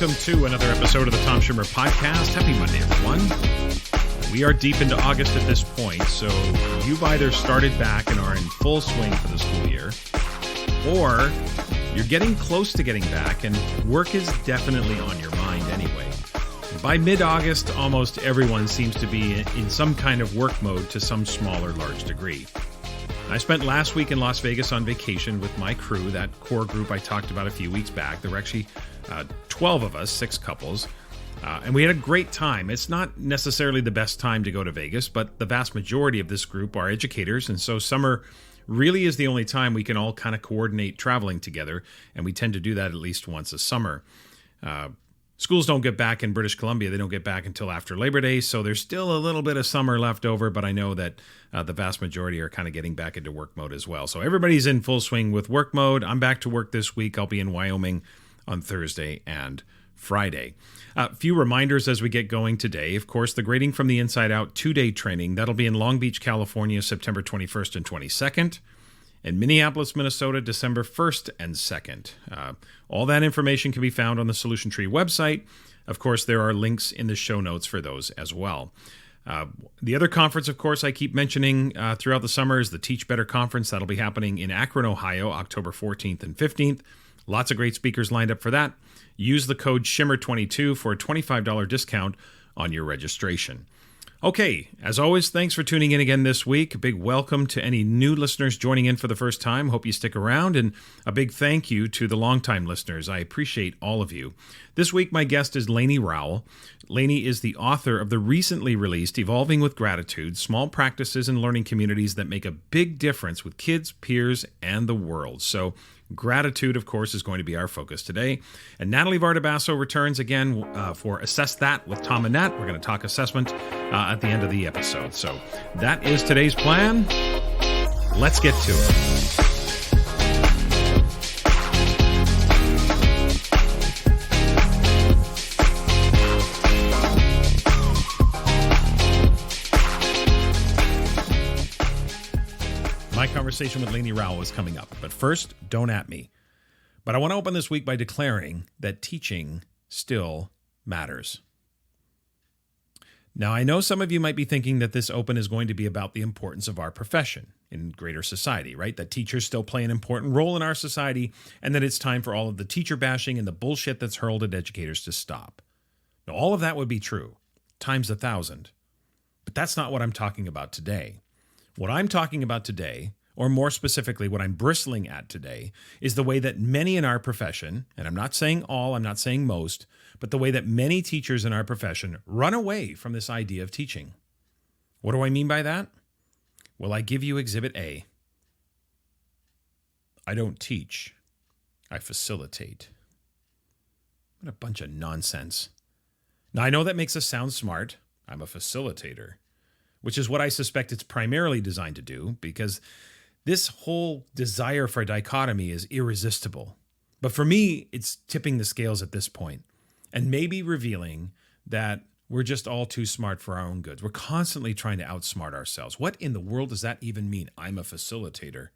welcome to another episode of the Tom Schimmer Podcast. Happy Monday, everyone. We are deep into August at this point, so you've either started back and are in full swing for the school year, or you're getting close to getting back, and work is definitely on your mind anyway. By mid-August, almost everyone seems to be in some kind of work mode to some small or large degree. I spent last week in Las Vegas on vacation with my crew, that core group I talked about a few weeks back. There were actually 12 of us, 6 couples, and we had a great time. It's not necessarily the best time to go to Vegas, but the vast majority of this group are educators, and so summer really is the only time we can all kind of coordinate traveling together, and we tend to do that at least once a summer. Schools don't get back in British Columbia. They don't get back until after Labor Day, so there's still a little bit of summer left over, but I know that the vast majority are kind of getting back into work mode as well. So everybody's in full swing with work mode. I'm back to work this week. I'll be in Wyoming on Thursday and Friday. A few reminders as we get going today. Of course, the Grading from the Inside Out 2-day training. That'll be in Long Beach, California, September 21st and 22nd. In Minneapolis, Minnesota, December 1st and 2nd. All that information can be found on the Solution Tree website. Of course, there are links in the show notes for those as well. The other conference, of course, I keep mentioning throughout the summer is the Teach Better Conference. That'll be happening in Akron, Ohio, October 14th and 15th. Lots of great speakers lined up for that. Use the code SHIMMER22 for a $25 discount on your registration. Okay, as always, thanks for tuning in again this week. A big welcome to any new listeners joining in for the first time. Hope you stick around, and a big thank you to the longtime listeners. I appreciate all of you. This week, my guest is Lainie Rowell. Lainey is the author of the recently released Evolving with Gratitude, Small Practices and Learning Communities That Make a Big Difference with Kids, Peers, and the World. So gratitude, of course, is going to be our focus today. And Natalie Vardabasso returns again for Assess That with Tom and Nat. We're going to talk assessment at the end of the episode. So that is today's plan. Let's get to it. My conversation with Lainie Rowell is coming up, but first, don't at me. But I want to open this week by declaring that teaching still matters. Now, I know some of you might be thinking that this open is going to be about the importance of our profession in greater society, right? That teachers still play an important role in our society, and that it's time for all of the teacher bashing and the bullshit that's hurled at educators to stop. Now, all of that would be true, times 1,000. But that's not what I'm talking about today. What I'm talking about today, or more specifically, what I'm bristling at today, is the way that many in our profession, and I'm not saying all, I'm not saying most, but the way that many teachers in our profession run away from this idea of teaching. What do I mean by that? Well, I give you Exhibit A. I don't teach. I facilitate. What a bunch of nonsense. Now, I know that makes us sound smart. I'm a facilitator, which is what I suspect it's primarily designed to do, because this whole desire for dichotomy is irresistible. But for me, it's tipping the scales at this point and maybe revealing that we're just all too smart for our own goods. We're constantly trying to outsmart ourselves. What in the world does that even mean? I'm a facilitator.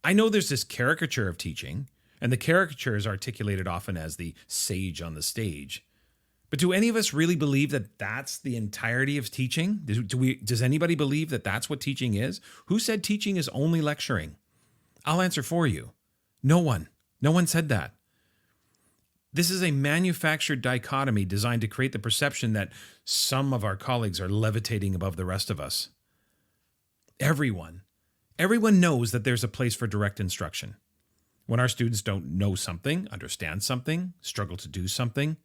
I know there's this caricature of teaching, and the caricature is articulated often as the sage on the stage. But do any of us really believe that that's the entirety of teaching? Does anybody believe that that's what teaching is? Who said teaching is only lecturing? I'll answer for you. No one. No one said that. This is a manufactured dichotomy designed to create the perception that some of our colleagues are levitating above the rest of us. Everyone knows that there's a place for direct instruction. When our students don't know something, understand something, struggle to do something,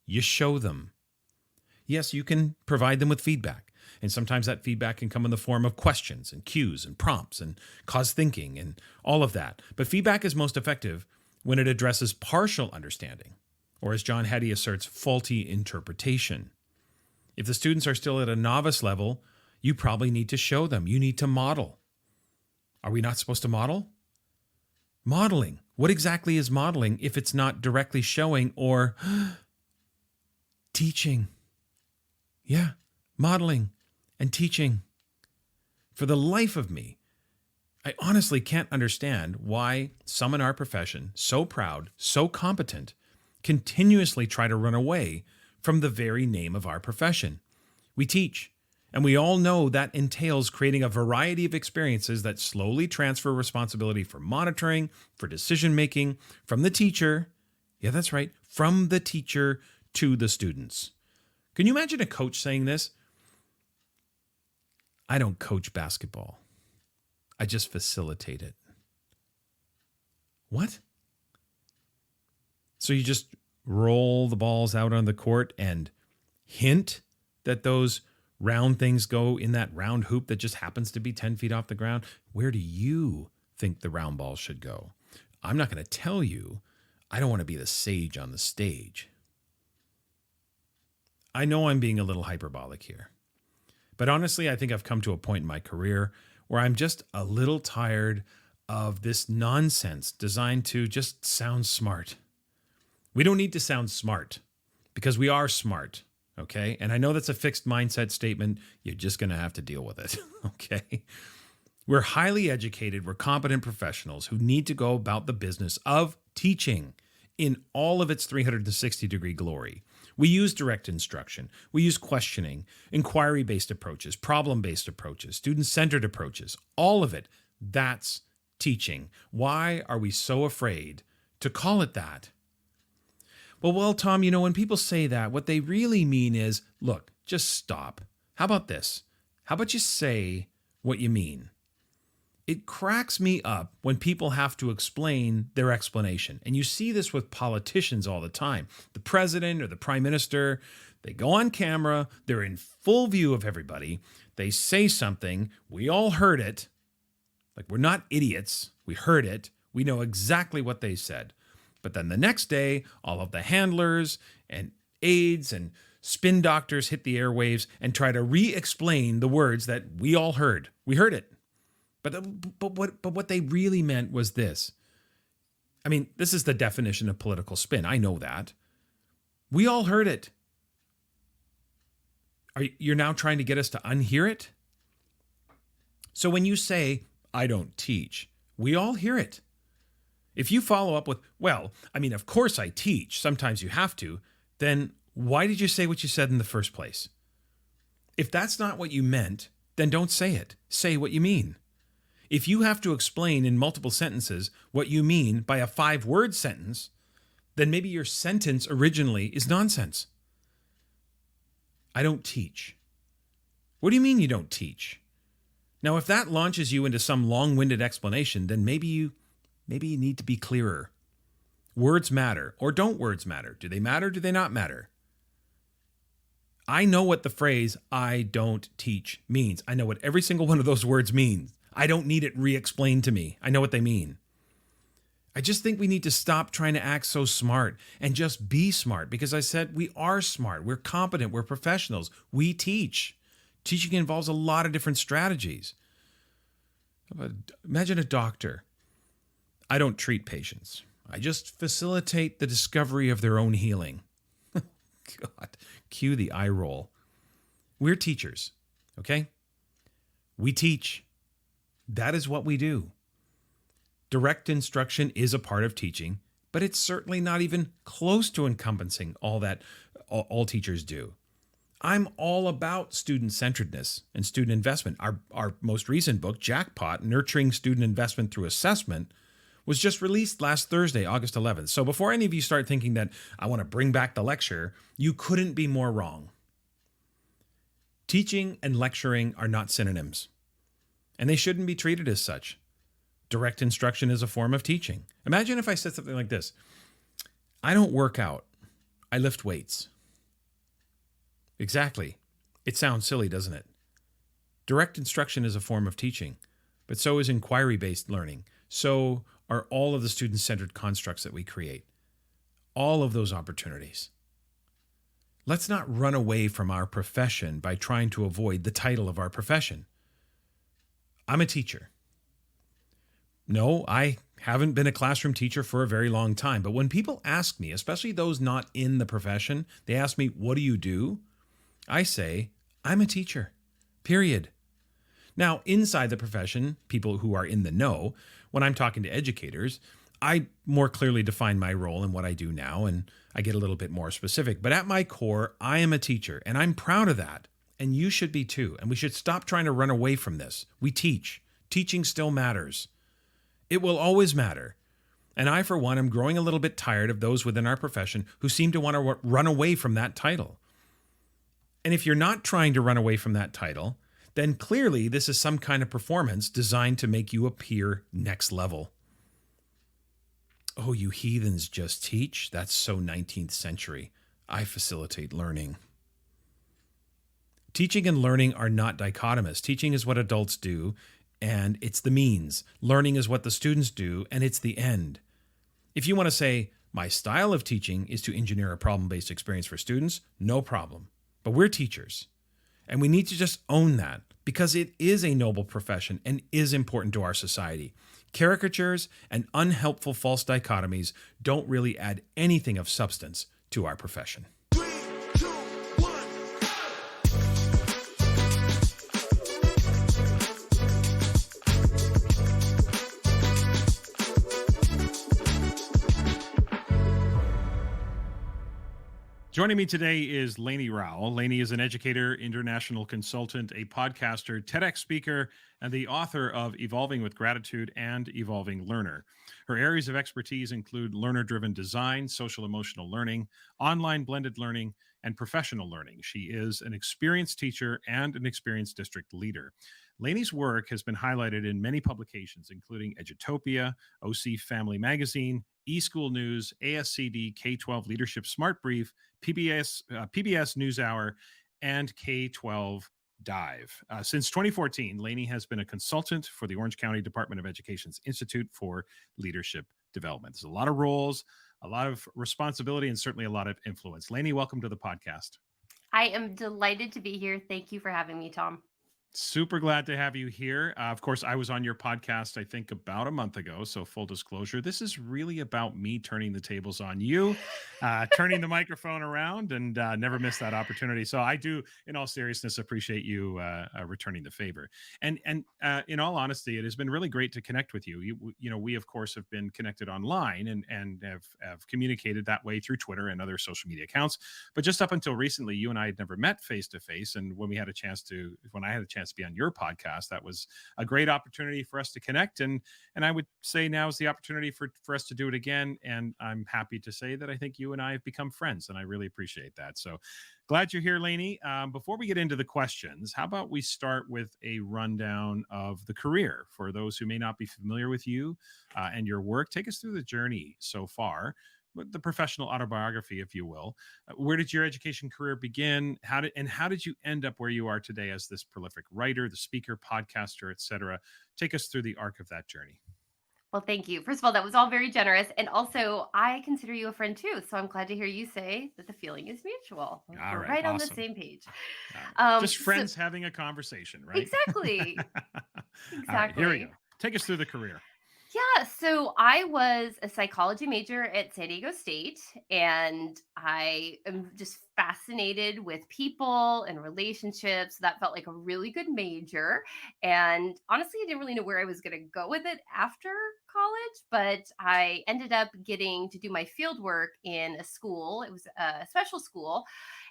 you show them. Yes, you can provide them with feedback, and sometimes that feedback can come in the form of questions and cues and prompts and cause thinking and all of that. But feedback is most effective when it addresses partial understanding, or as John Hattie asserts, faulty interpretation. If the students are still at a novice level, you probably need to show them. You need to model. Are we not supposed to model? Modeling. What exactly is modeling if it's not directly showing or teaching? Yeah, modeling and teaching. For the life of me, I honestly can't understand why some in our profession, so proud, so competent, continuously try to run away from the very name of our profession. We teach, and we all know that entails creating a variety of experiences that slowly transfer responsibility for monitoring, for decision-making, from the teacher, yeah, that's right, from the teacher to the students. Can you imagine a coach saying this? I don't coach basketball. I just facilitate it. What? So you just roll the balls out on the court and hint that those round things go in that round hoop that just happens to be 10 feet off the ground? Where do you think the round ball should go? I'm not going to tell you. I don't want to be the sage on the stage. I know I'm being a little hyperbolic here, but honestly, I think I've come to a point in my career where I'm just a little tired of this nonsense designed to just sound smart. We don't need to sound smart because we are smart, okay? And I know that's a fixed mindset statement. You're just going to have to deal with it, okay? We're highly educated, we're competent professionals who need to go about the business of teaching in all of its 360-degree glory. We use direct instruction. We use questioning, inquiry-based approaches, problem-based approaches, student-centered approaches. All of it, that's teaching. Why are we so afraid to call it that? Well, Tom, when people say that, what they really mean is, look, just stop. How about this? How about you say what you mean? It cracks me up when people have to explain their explanation. And you see this with politicians all the time. The president or the prime minister, they go on camera, they're in full view of everybody. They say something, we all heard it. Like, we're not idiots. We heard it. We know exactly what they said. But then the next day, all of the handlers and aides and spin doctors hit the airwaves and try to re-explain the words that we all heard. We heard it. But what they really meant was this. I mean, this is the definition of political spin. I know that. We all heard it. You're now trying to get us to unhear it? So when you say, I don't teach, we all hear it. If you follow up with, well, I mean, of course I teach, sometimes you have to, then why did you say what you said in the first place? If that's not what you meant, then don't say it. Say what you mean. If you have to explain in multiple sentences what you mean by a 5-word sentence, then maybe your sentence originally is nonsense. I don't teach. What do you mean you don't teach? Now, if that launches you into some long-winded explanation, then maybe you need to be clearer. Words matter, or don't words matter? Do they matter? Do they not matter? I know what the phrase, I don't teach, means. I know what every single one of those words means. I don't need it re-explained to me. I know what they mean. I just think we need to stop trying to act so smart and just be smart, because I said we are smart. We're competent. We're professionals. We teach. Teaching involves a lot of different strategies. Imagine a doctor. I don't treat patients. I just facilitate the discovery of their own healing. God, cue the eye roll. We're teachers, okay? We teach. That is what we do. Direct instruction is a part of teaching, but it's certainly not even close to encompassing all that all teachers do. I'm all about student-centeredness and student investment. Our most recent book, Jackpot, Nurturing Student Investment Through Assessment, was just released last Thursday, August 11th. So before any of you start thinking that I want to bring back the lecture, you couldn't be more wrong. Teaching and lecturing are not synonyms, and they shouldn't be treated as such. Direct instruction is a form of teaching. Imagine if I said something like this. I don't work out. I lift weights. Exactly. It sounds silly, doesn't it? Direct instruction is a form of teaching, but so is inquiry-based learning. So are all of the student-centered constructs that we create. All of those opportunities. Let's not run away from our profession by trying to avoid the title of our profession. I'm a teacher. No, I haven't been a classroom teacher for a very long time, but when people ask me, especially those not in the profession, they ask me, what do you do? I say, I'm a teacher, period. Now, inside the profession, people who are in the know, when I'm talking to educators, I more clearly define my role in what I do now, and I get a little bit more specific. But at my core, I am a teacher, and I'm proud of that. And you should be too. And we should stop trying to run away from this. We teach. Teaching still matters. It will always matter. And I, for one, am growing a little bit tired of those within our profession who seem to want to run away from that title. And if you're not trying to run away from that title, then clearly this is some kind of performance designed to make you appear next level. Oh, you heathens just teach? That's so 19th century. I facilitate learning. Teaching and learning are not dichotomous. Teaching is what adults do, and it's the means. Learning is what the students do, and it's the end. If you want to say, my style of teaching is to engineer a problem-based experience for students, no problem. But we're teachers, and we need to just own that because it is a noble profession and is important to our society. Caricatures and unhelpful false dichotomies don't really add anything of substance to our profession. Joining me today is Lainie Rowell. Lainey is an educator, international consultant, a podcaster, TEDx speaker, and the author of Evolving with Gratitude and Evolving Learner. Her areas of expertise include learner-driven design, social-emotional learning, online blended learning, and professional learning. She is an experienced teacher and an experienced district leader. Lainie's work has been highlighted in many publications, including Edutopia, OC Family Magazine, eSchool News, ASCD K-12 Leadership Smart Brief, PBS NewsHour, and K-12 Dive. Since 2014, Lainey has been a consultant for the Orange County Department of Education's Institute for Leadership Development. There's a lot of roles, a lot of responsibility, and certainly a lot of influence. Lainey, welcome to the podcast. I am delighted to be here. Thank you for having me, Tom. Super glad to have you here. Of course, I was on your podcast, I think, about a month ago. So full disclosure, this is really about me turning the tables on you, turning the microphone around, and never miss that opportunity. So I do, in all seriousness, appreciate you returning the favor. And in all honesty, it has been really great to connect with you. You know, we, of course, have been connected online and have communicated that way through Twitter and other social media accounts. But just up until recently, you and I had never met face to face. And when I had a chance to be on your podcast, that was a great opportunity for us to connect, and I would say now is the opportunity for us to do it again. And I'm happy to say that I think you and I have become friends, and I really appreciate that. So glad you're here, Lainey. Before we get into the questions, how about we start with a rundown of the career for those who may not be familiar with you and your work. Take us through the journey so far, the professional autobiography, if you will. Where did your education career begin? How did you end up where you are today as this prolific writer, the speaker, podcaster, etc.? Take us through the arc of that journey. Well, thank you. First of all, that was all very generous. And also, I consider you a friend too. So I'm glad to hear you say that the feeling is mutual. We're right awesome. On the same page. Just friends having a conversation, right? Exactly. All right, here we go. Take us through the career. Yeah, so I was a psychology major at San Diego State, and I am just fascinated with people and relationships. That felt like a really good major. And honestly, I didn't really know where I was going to go with it after college, but I ended up getting to do my field work in a school. It was a special school,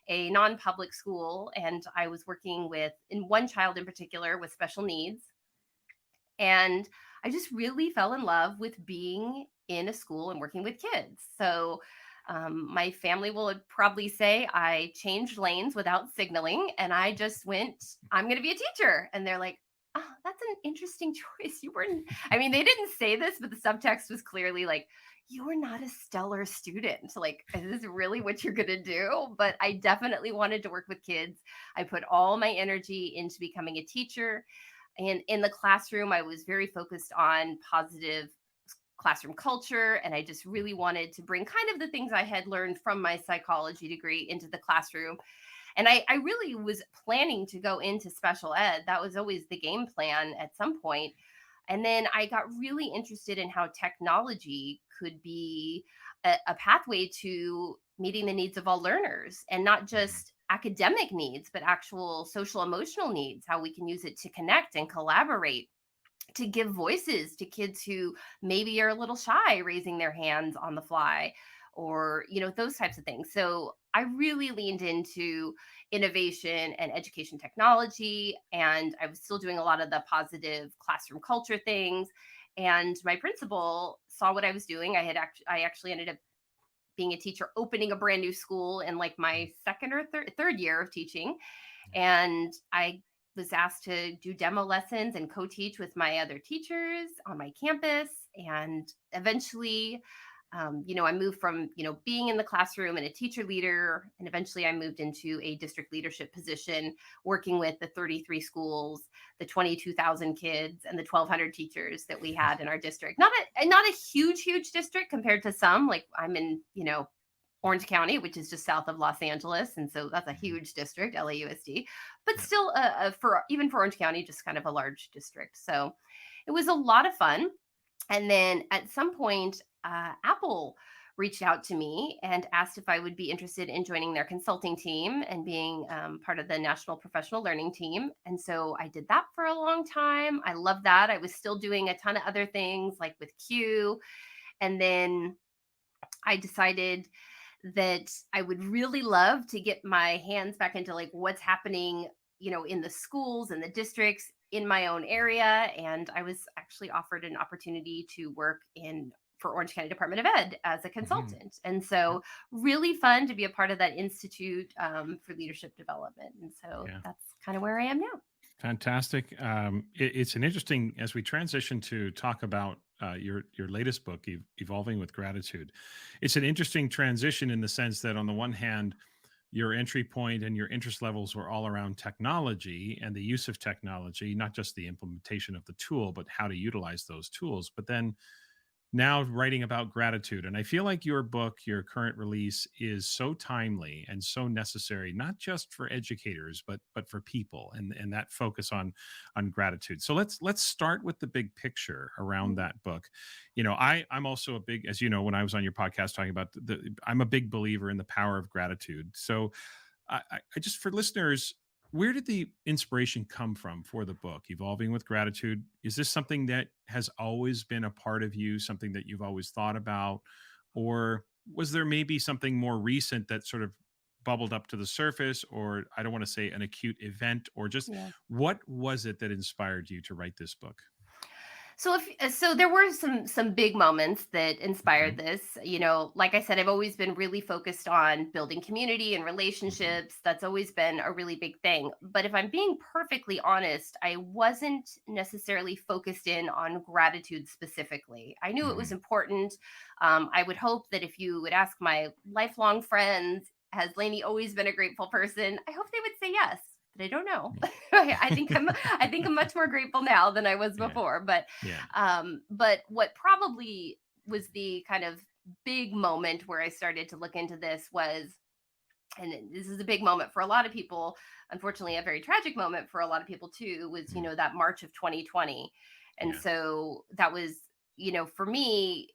a non-public school, and I was working in one child in particular with special needs. And I just really fell in love with being in a school and working with kids. So my family will probably say I changed lanes without signaling, and I just went, I'm going to be a teacher. And they're like, oh, that's an interesting choice. They didn't say this, but the subtext was clearly like, you were not a stellar student. Like, is this really what you're going to do? But I definitely wanted to work with kids. I put all my energy into becoming a teacher. And in the classroom, I was very focused on positive classroom culture. And I just really wanted to bring kind of the things I had learned from my psychology degree into the classroom. And I really was planning to go into special ed. That was always the game plan at some point. And then I got really interested in how technology could be a pathway to meeting the needs of all learners, and not just academic needs, but actual social emotional needs, how we can use it to connect and collaborate, to give voices to kids who maybe are a little shy raising their hands on the fly, or those types of things. So I really leaned into innovation and education technology, and I was still doing a lot of the positive classroom culture things. And my principal saw what I was doing. I actually ended up being a teacher, opening a brand new school in like my second or third year of teaching. And I was asked to do demo lessons and co-teach with my other teachers on my campus. And eventually, I moved from, being in the classroom and a teacher leader. And eventually I moved into a district leadership position, working with the 33 schools, the 22,000 kids, and the 1,200 teachers that we had in our district. Not a huge district compared to some, like I'm in, Orange County, which is just south of Los Angeles. And so that's a huge district, LAUSD, but still for Orange County, just kind of a large district. So it was a lot of fun. And then at some point, Apple reached out to me and asked if I would be interested in joining their consulting team and being part of the National Professional Learning Team. And so I did that for a long time. I loved that. I was still doing a ton of other things like with Q. And then I decided that I would really love to get my hands back into like what's happening, in the schools and the districts in my own area. And I was actually offered an opportunity to work for Orange County Department of Ed as a consultant. And so really fun to be a part of that Institute for Leadership Development. And so that's kind of where I am now. Fantastic. It's an interesting, as we transition to talk about your latest book, Evolving with Gratitude. It's an interesting transition in the sense that on the one hand, your entry point and your interest levels were all around technology and the use of technology, not just the implementation of the tool, but how to utilize those tools. But then now writing about gratitude. And I feel like your book, your current release, is so timely and so necessary, not just for educators, but for people, and that focus on gratitude. So let's start with the big picture around that book. I'm also a big, as you know, when I was on your podcast talking about I'm a big believer in the power of gratitude. So I just, for listeners, where did the inspiration come from for the book, Evolving with Gratitude? Is this something that has always been a part of you, something that you've always thought about? Or was there maybe something more recent that sort of bubbled up to the surface, or I don't want to say an acute event, or just what was it that inspired you to write this book? So there were some big moments that inspired this. Like I said, I've always been really focused on building community and relationships. That's always been a really big thing. But if I'm being perfectly honest, I wasn't necessarily focused in on gratitude specifically. I knew it was important. I would hope that if you would ask my lifelong friends, has Lainey always been a grateful person? I hope they would say yes. But I don't know. I think I'm much more grateful now than I was before. But what probably was the kind of big moment where I started to look into this was, and this is a big moment for a lot of people, unfortunately a very tragic moment for a lot of people too, was that March of 2020. And so that was, for me,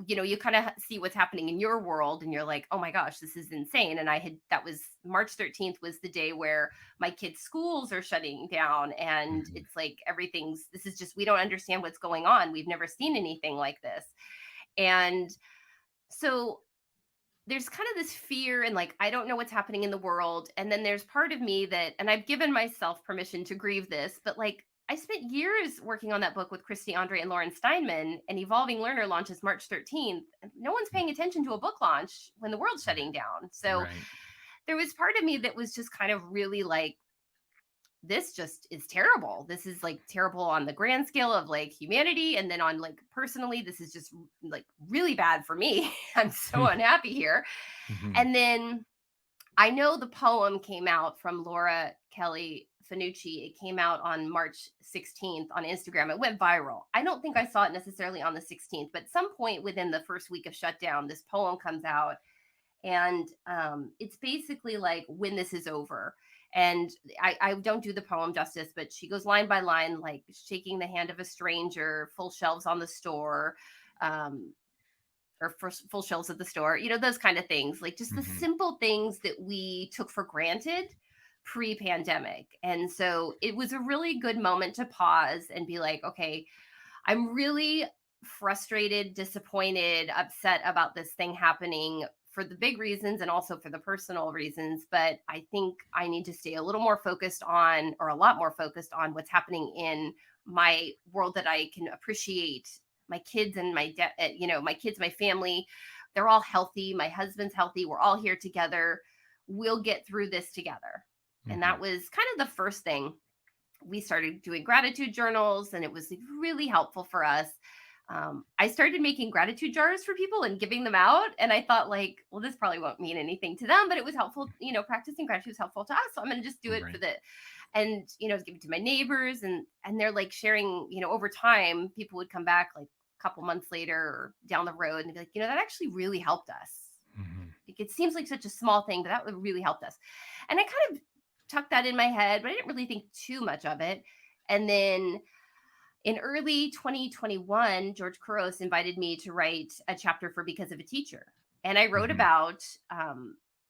you kind of see what's happening in your world and you're like, oh my gosh, this is insane. And that was March 13th was the day where my kids' schools are shutting down. And it's like, this is just, we don't understand what's going on. We've never seen anything like this. And so there's kind of this fear and like, I don't know what's happening in the world. And then there's part of me that, and I've given myself permission to grieve this, but like, I spent years working on that book with Christy Andre and Lauren Steinman, and Evolving Learner launches March 13th. No one's paying attention to a book launch when the world's shutting down. So there was part of me that was just kind of really like, this just is terrible. This is like terrible on the grand scale of like humanity. And then on like personally, this is just like really bad for me. I'm so unhappy here. And then I know the poem came out from Laura Kelly Fanucci. It came out on March 16th on Instagram. It went viral. I don't think I saw it necessarily on the 16th, but some point within the first week of shutdown, this poem comes out. And it's basically like, when this is over. And I don't do the poem justice, but she goes line by line, like shaking the hand of a stranger, full shelves on the store, or full shelves at the store, those kind of things, like just the simple things that we took for granted pre-pandemic. And so it was a really good moment to pause and be like, okay, I'm really frustrated, disappointed, upset about this thing happening for the big reasons and also for the personal reasons. But I think I need to stay a little more focused on, or a lot more focused on, what's happening in my world that I can appreciate. My kids and my kids, my family, they're all healthy. My husband's healthy. We're all here together. We'll get through this together. And that was kind of the first thing. We started doing gratitude journals, and it was really helpful for us. I started making gratitude jars for people and giving them out. And I thought, like, well, this probably won't mean anything to them, but it was helpful. Practicing gratitude was helpful to us. So I'm going to just do it for and, I was giving it to my neighbors, and they're like sharing, over time, people would come back like a couple months later or down the road and be like, that actually really helped us. Like, it seems like such a small thing, but that would really helped us. And I kind of tucked that in my head, but I didn't really think too much of it. And then in early 2021, George Couros invited me to write a chapter for Because of a Teacher. And I wrote about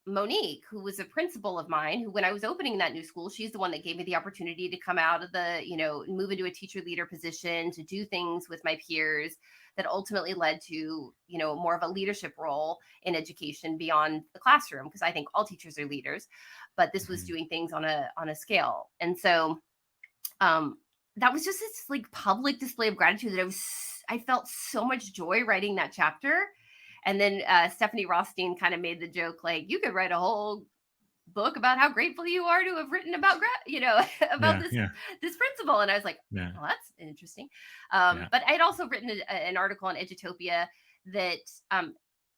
Monique, who was a principal of mine, who, when I was opening that new school, she's the one that gave me the opportunity to come out of the, move into a teacher leader position, to do things with my peers that ultimately led to, more of a leadership role in education beyond the classroom. Because I think all teachers are leaders, but this was doing things on a scale. And so that was just this like public display of gratitude that I felt so much joy writing that chapter. And then Stephanie Rothstein kind of made the joke, like, you could write a whole book about how grateful you are to have written about this principle. And I was like, well, that's interesting. But I'd also written an article on Edutopia that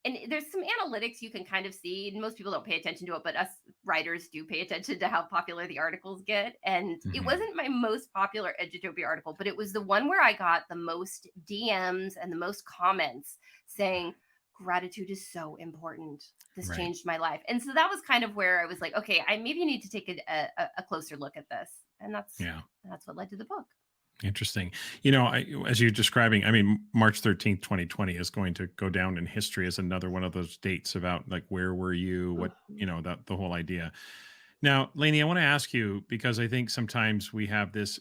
and there's some analytics you can kind of see. Most people don't pay attention to it, but us writers do pay attention to how popular the articles get. And it wasn't my most popular Edutopia article, but it was the one where I got the most DMs and the most comments saying, gratitude is so important. This changed my life. And so that was kind of where I was like, okay, I maybe need to take a closer look at this. And that's what led to the book. Interesting. As you're describing, March 13th, 2020 is going to go down in history as another one of those dates about like, where were you? What, the whole idea. Now, Lainey, I want to ask you, because I think sometimes we have this,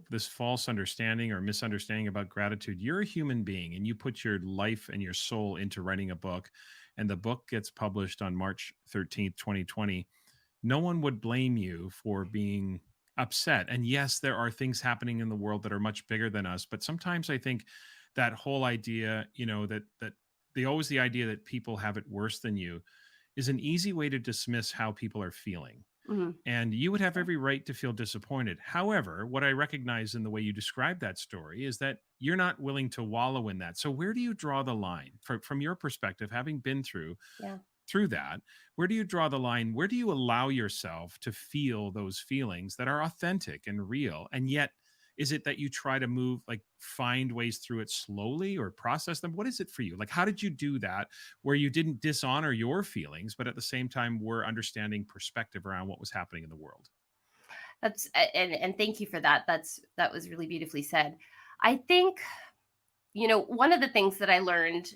this false understanding or misunderstanding about gratitude. You're a human being and you put your life and your soul into writing a book, and the book gets published on March 13th, 2020. No one would blame you for being upset. And yes, there are things happening in the world that are much bigger than us. But sometimes I think that whole idea, that the idea that people have it worse than you is an easy way to dismiss how people are feeling. And you would have every right to feel disappointed. However, what I recognize in the way you describe that story is that you're not willing to wallow in that. So where do you draw the line from your perspective, having been through that? Where do you draw the line? Where do you allow yourself to feel those feelings that are authentic and real? And yet, is it that you try to find ways through it slowly or process them? What is it for you? Like, how did you do that where you didn't dishonor your feelings, but at the same time were understanding perspective around what was happening in the world? That's, and thank you for that. That was really beautifully said. I think, one of the things that I learned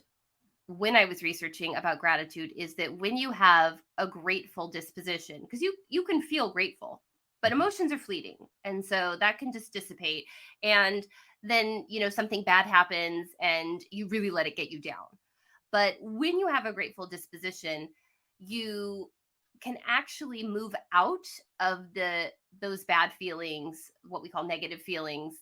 when I was researching about gratitude is that when you have a grateful disposition, because you can feel grateful, but emotions are fleeting. And so that can just dissipate. And then, something bad happens and you really let it get you down. But when you have a grateful disposition, you can actually move out of those bad feelings, what we call negative feelings,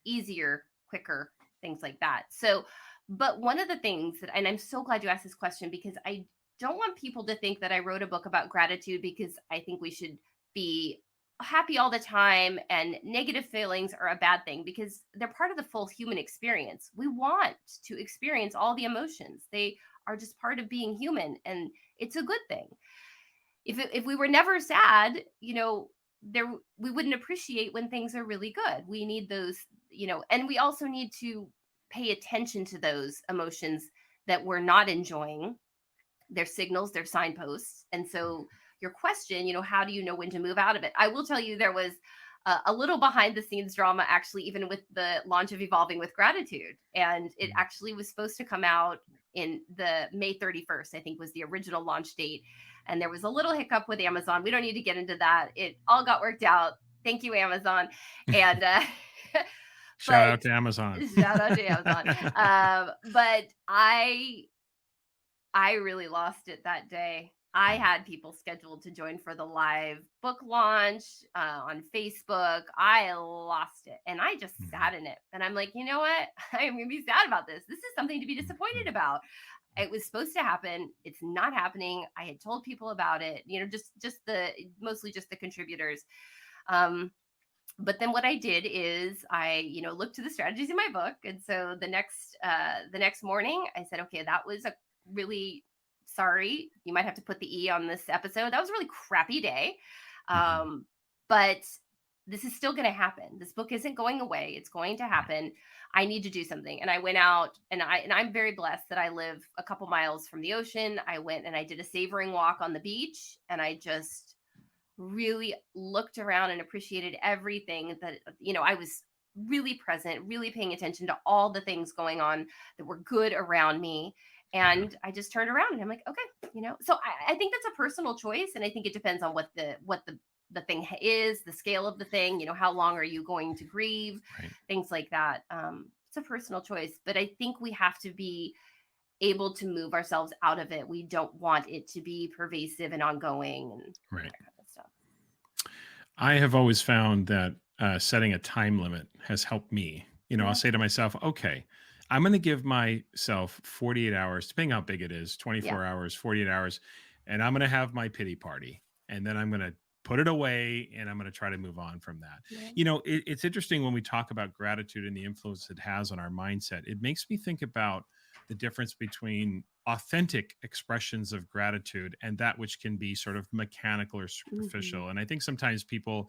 easier, quicker, things like that. So, but one of the things and I'm so glad you asked this question, because I don't want people to think that I wrote a book about gratitude because I think we should be happy all the time and negative feelings are a bad thing, because they're part of the full human experience. We want to experience all the emotions. They are just part of being human, and it's a good thing. If we were never sad, we wouldn't appreciate when things are really good. We need those, and we also need to pay attention to those emotions that we're not enjoying. They're signals, they're signposts. And so your question, how do you know when to move out of it? I will tell you, there was a little behind the scenes drama, actually, even with the launch of Evolving with Gratitude. And it actually was supposed to come out in the May 31st, I think was the original launch date. And there was a little hiccup with Amazon. We don't need to get into that. It all got worked out. Thank you, Amazon. And Shout out to Amazon. Shout out to Amazon. But I really lost it that day. I had people scheduled to join for the live book launch on Facebook. I lost it and I just sat in it. And I'm like, you know what? I'm going to be sad about this. This is something to be disappointed about. It was supposed to happen. It's not happening. I had told people about it, mostly just the contributors. But then what I did is I, looked to the strategies in my book. And so the next morning I said, okay, that was a really sorry. You might have to put the E on this episode. That was a really crappy day. But this is still going to happen. This book isn't going away. It's going to happen. I need to do something. And I went out and I'm very blessed that I live a couple miles from the ocean. I went and I did a savoring walk on the beach and I just really looked around and appreciated everything that, I was really present, really paying attention to all the things going on that were good around me. And I just turned around and I'm like, okay, so I think that's a personal choice. And I think it depends on what the thing is, the scale of the thing, how long are you going to grieve, things like that. It's a personal choice, but I think we have to be able to move ourselves out of it. We don't want it to be pervasive and ongoing and that kind of stuff. I have always found that setting a time limit has helped me. I'll say to myself, okay, I'm going to give myself 48 hours, depending how big it is, 24 hours, 48 hours, and I'm going to have my pity party. And then I'm going to put it away and I'm going to try to move on from that. It's interesting when we talk about gratitude and the influence it has on our mindset. It makes me think about the difference between authentic expressions of gratitude and that which can be sort of mechanical or superficial. And I think sometimes people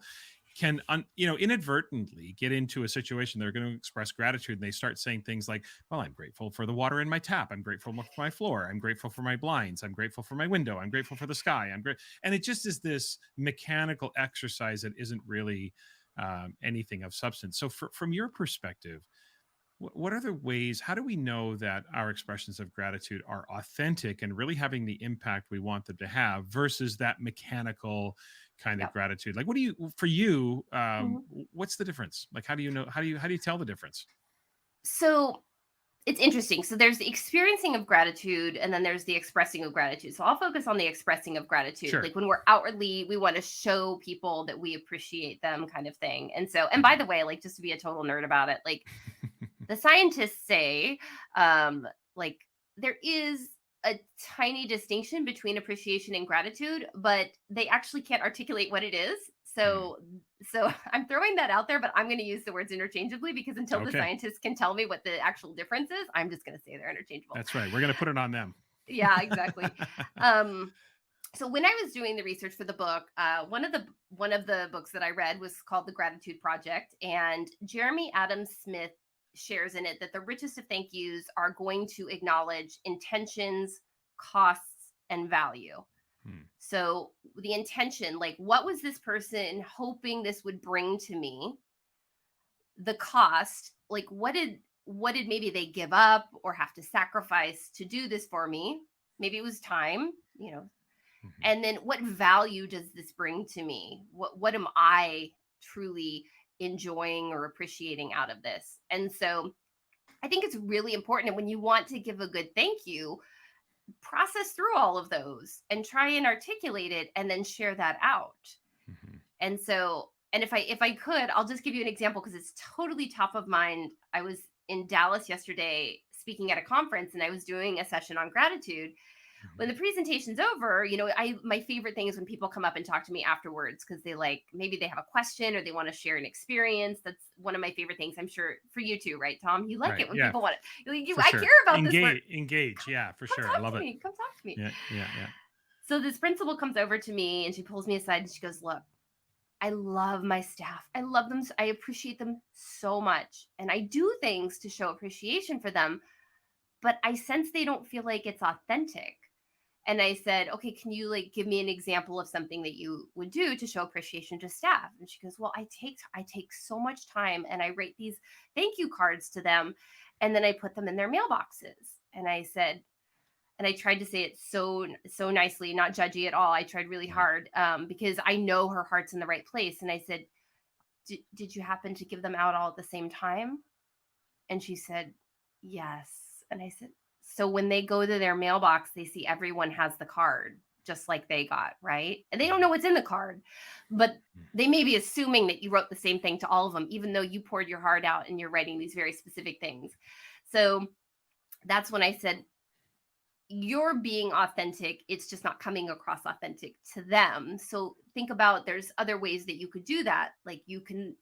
can, inadvertently get into a situation they're going to express gratitude and they start saying things like, well, I'm grateful for the water in my tap. I'm grateful for my floor. I'm grateful for my blinds. I'm grateful for my window. I'm grateful for the sky. And it just is this mechanical exercise that isn't really anything of substance. So from your perspective, what are the ways, how do we know that our expressions of gratitude are authentic and really having the impact we want them to have versus that mechanical kind of gratitude? Like, for you, what's the difference? Like, how do you know, how do you tell the difference? So it's interesting. So there's the experiencing of gratitude and then there's the expressing of gratitude. So I'll focus on the expressing of gratitude. Sure. Like when we're outwardly, we want to show people that we appreciate them kind of thing. And so, and by the way, like just to be a total nerd about it, like the scientists say, like there is a tiny distinction between appreciation and gratitude, but they actually can't articulate what it is. So I'm throwing that out there, but I'm going to use the words interchangeably because until the scientists can tell me what the actual difference is, I'm just going to say they're interchangeable. That's right. We're going to put it on them. Yeah, exactly. So when I was doing the research for the book, one of the books that I read was called The Gratitude Project, and Jeremy Adams Smith shares in it that the richest of thank yous are going to acknowledge intentions, costs, and value. So the intention, like what was this person hoping this would bring to me? The cost, like what did maybe they give up or have to sacrifice to do this for me? Maybe it was time, and then what value does this bring to me? What am I truly enjoying or appreciating out of this? And so I think it's really important. And when you want to give a good thank you, process through all of those and try and articulate it and then share that out. And so, and if I could, I'll just give you an example because it's totally top of mind. I was in Dallas yesterday speaking at a conference and I was doing a session on gratitude. When the presentation's over, my favorite thing is when people come up and talk to me afterwards because they maybe they have a question or they want to share an experience. That's one of my favorite things. I'm sure for you too, right, Tom? You like it when people want it. I care about this work. Engage. Yeah, for sure. I love it. Come talk to me. Yeah. So this principal comes over to me and she pulls me aside and she goes, look, I love my staff. I love them. I appreciate them so much. And I do things to show appreciation for them, but I sense they don't feel like it's authentic. And I said, okay, can you give me an example of something that you would do to show appreciation to staff? And she goes, well, I take so much time and I write these thank you cards to them. And then I put them in their mailboxes. And I said, And I tried to say it so nicely, not judgy at all. I tried really hard because I know her heart's in the right place. And I said, did you happen to give them out all at the same time? And she said, yes. And I said, so when they go to their mailbox, they see everyone has the card just like they got, right? And they don't know what's in the card, but they may be assuming that you wrote the same thing to all of them, even though you poured your heart out and you're writing these very specific things. So that's when I said, you're being authentic. It's just not coming across authentic to them. So think about, there's other ways that you could do that. Like you can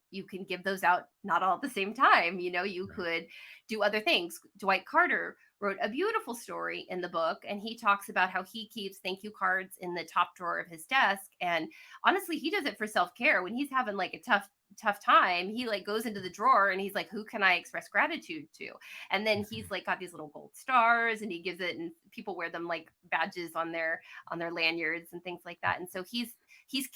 give those out not all at the same time. You could do other things. Dwight Carter wrote a beautiful story in the book, and he talks about how he keeps thank you cards in the top drawer of his desk. And honestly, he does it for self-care. When he's having like a tough time, he like goes into the drawer and he's like, who can I express gratitude to? And then he's like got these little gold stars and he gives it, and people wear them like badges on their lanyards and things like that. And so he's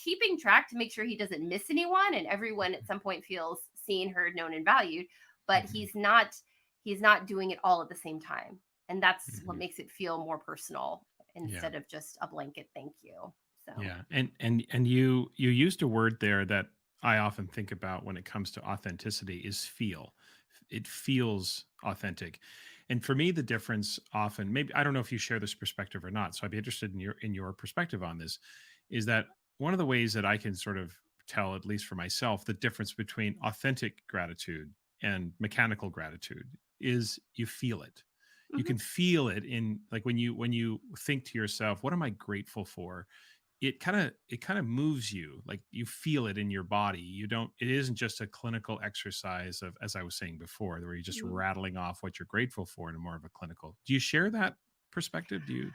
keeping track to make sure he doesn't miss anyone, and everyone at some point feels seen, heard, known, and valued. But he's not doing it all at the same time. And that's what makes it feel more personal instead of just a blanket thank you. So Yeah. And you used a word there that I often think about when it comes to authenticity is feel. It feels authentic. And for me, the difference often, maybe I don't know if you share this perspective or not, so I'd be interested in your perspective on this, is that one of the ways that I can sort of tell, at least for myself, the difference between authentic gratitude and mechanical gratitude is you feel it. You can feel it in, like, when you think to yourself, what am I grateful for? It kind of moves you, like you feel it in your body. It isn't just a clinical exercise of, as I was saying before, where you're just rattling off what you're grateful for in a more of a clinical. Do you share that perspective? Do you?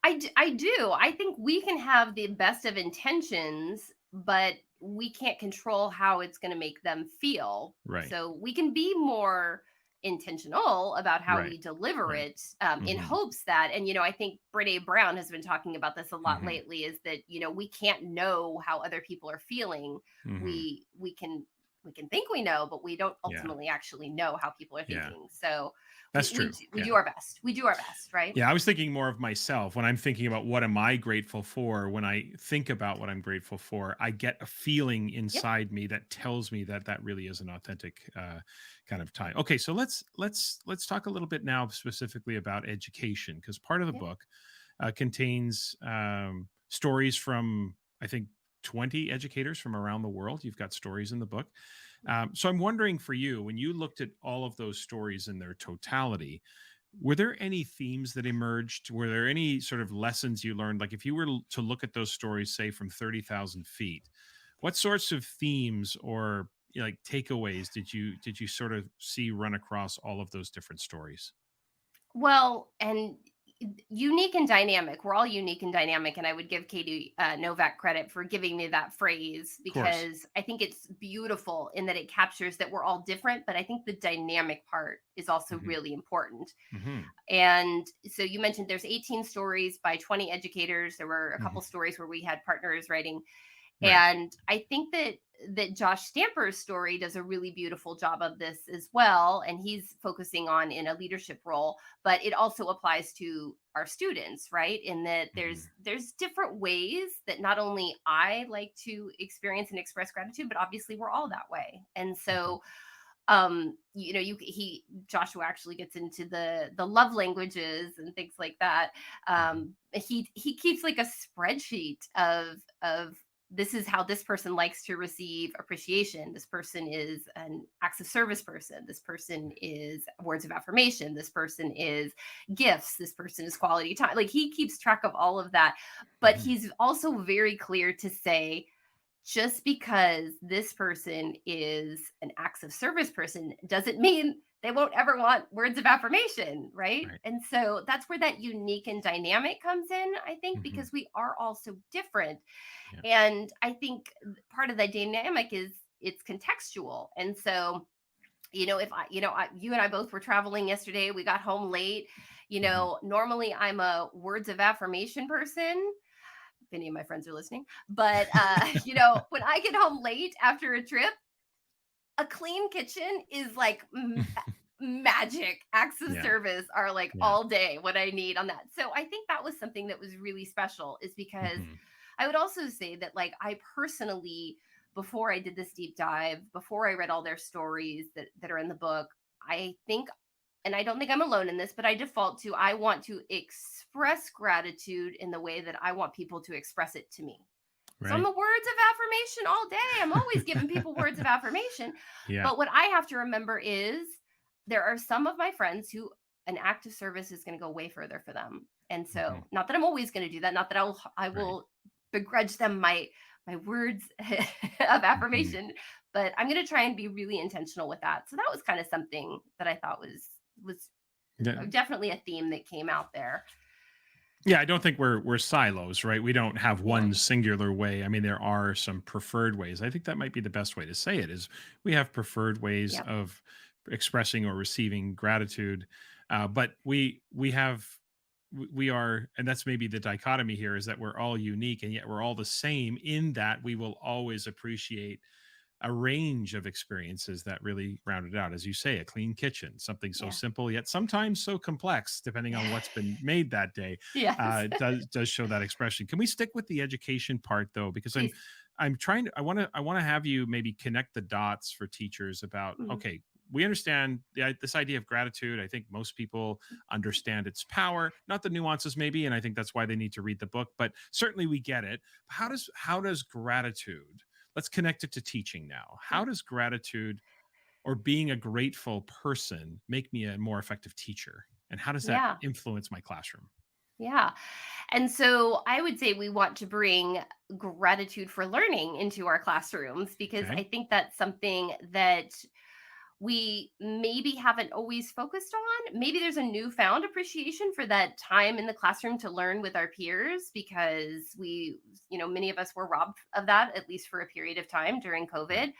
I do. I think we can have the best of intentions, but we can't control how it's going to make them feel. Right. So we can be more intentional about how Right. we deliver Right. it in hopes that, and, I think Brene Brown has been talking about this a lot lately, is that, we can't know how other people are feeling. We can think we know, but we don't ultimately actually know how people are thinking. So that's true. We do our best. We do our best, right? Yeah, I was thinking more of myself when I'm thinking about what am I grateful for. When I think about what I'm grateful for, I get a feeling inside me that tells me that that really is an authentic kind of time. Okay, so let's talk a little bit now specifically about education, because part of the book contains stories from, I think, 20 educators from around the world. You've got stories in the book. So I'm wondering, for you, when you looked at all of those stories in their totality, were there any themes that emerged? Were there any sort of lessons you learned? Like, if you were to look at those stories, say from 30,000 feet, what sorts of themes or like takeaways did you sort of see run across all of those different stories? Well, and unique and dynamic. We're all unique and dynamic. And I would give Katie Novak credit for giving me that phrase, because I think it's beautiful in that it captures that we're all different. But I think the dynamic part is also really important. And so you mentioned there's 18 stories by 20 educators. There were a couple stories where we had partners writing. Right. And I think that Josh Stamper's story does a really beautiful job of this as well. And he's focusing on in a leadership role, but it also applies to our students, right? In that there's different ways that not only I like to experience and express gratitude, but obviously we're all that way. And so Joshua actually gets into the love languages and things like that. He keeps like a spreadsheet of this is how this person likes to receive appreciation. This person is an acts of service person. This person is words of affirmation. This person is gifts. This person is quality time. Like, he keeps track of all of that, but he's also very clear to say, just because this person is an acts of service person doesn't mean they won't ever want words of affirmation, right? And so that's where that unique and dynamic comes in, I think, because we are all so different. And I think part of the dynamic is it's contextual. And so, if you and I both were traveling yesterday, we got home late, normally I'm a words of affirmation person, if any of my friends are listening, but when I get home late after a trip, a clean kitchen is like magic. Acts of Yeah. service are like Yeah. all day what I need on that. So I think that was something that was really special, is because Mhm. I would also say that, like, I personally, before I did this deep dive, before I read all their stories that are in the book, I think, and I don't think I'm alone in this, but I default to, I want to express gratitude in the way that I want people to express it to me. So I'm Right. a words of affirmation all day. I'm always giving people words of affirmation. Yeah. But what I have to remember is there are some of my friends who an act of service is going to go way further for them. And so, Mhm. not that I'm always going to do that, not that I Right. will begrudge them my words of Mhm. affirmation, but I'm going to try and be really intentional with that. So that was kind of something that I thought was Yeah. definitely a theme that came out there. Yeah, I don't think we're silos, right? We don't have Yeah. one singular way. I mean, there are some preferred ways. I think that might be the best way to say it is we have preferred ways Yep. of expressing or receiving gratitude. But we have we are, and that's maybe the dichotomy here, is that we're all unique and yet we're all the same in that we will always appreciate a range of experiences that really round it out. As you say, a clean kitchen, something so Yeah. simple yet sometimes so complex, depending on what's been made that day, Yes. does show that expression. Can we stick with the education part though? Because Please. I'm trying to I want to have you maybe connect the dots for teachers about, Mhm. okay, we understand this idea of gratitude. I think most people understand its power, not the nuances maybe, and I think that's why they need to read the book. But certainly we get it. How does gratitude, let's connect it to teaching now. Yeah. How does gratitude or being a grateful person make me a more effective teacher? And how does that Yeah. influence my classroom? Yeah. And so I would say we want to bring gratitude for learning into our classrooms, because Okay. I think that's something that we maybe haven't always focused on. Maybe there's a newfound appreciation for that time in the classroom to learn with our peers, because many of us were robbed of that, at least for a period of time during Right. COVID.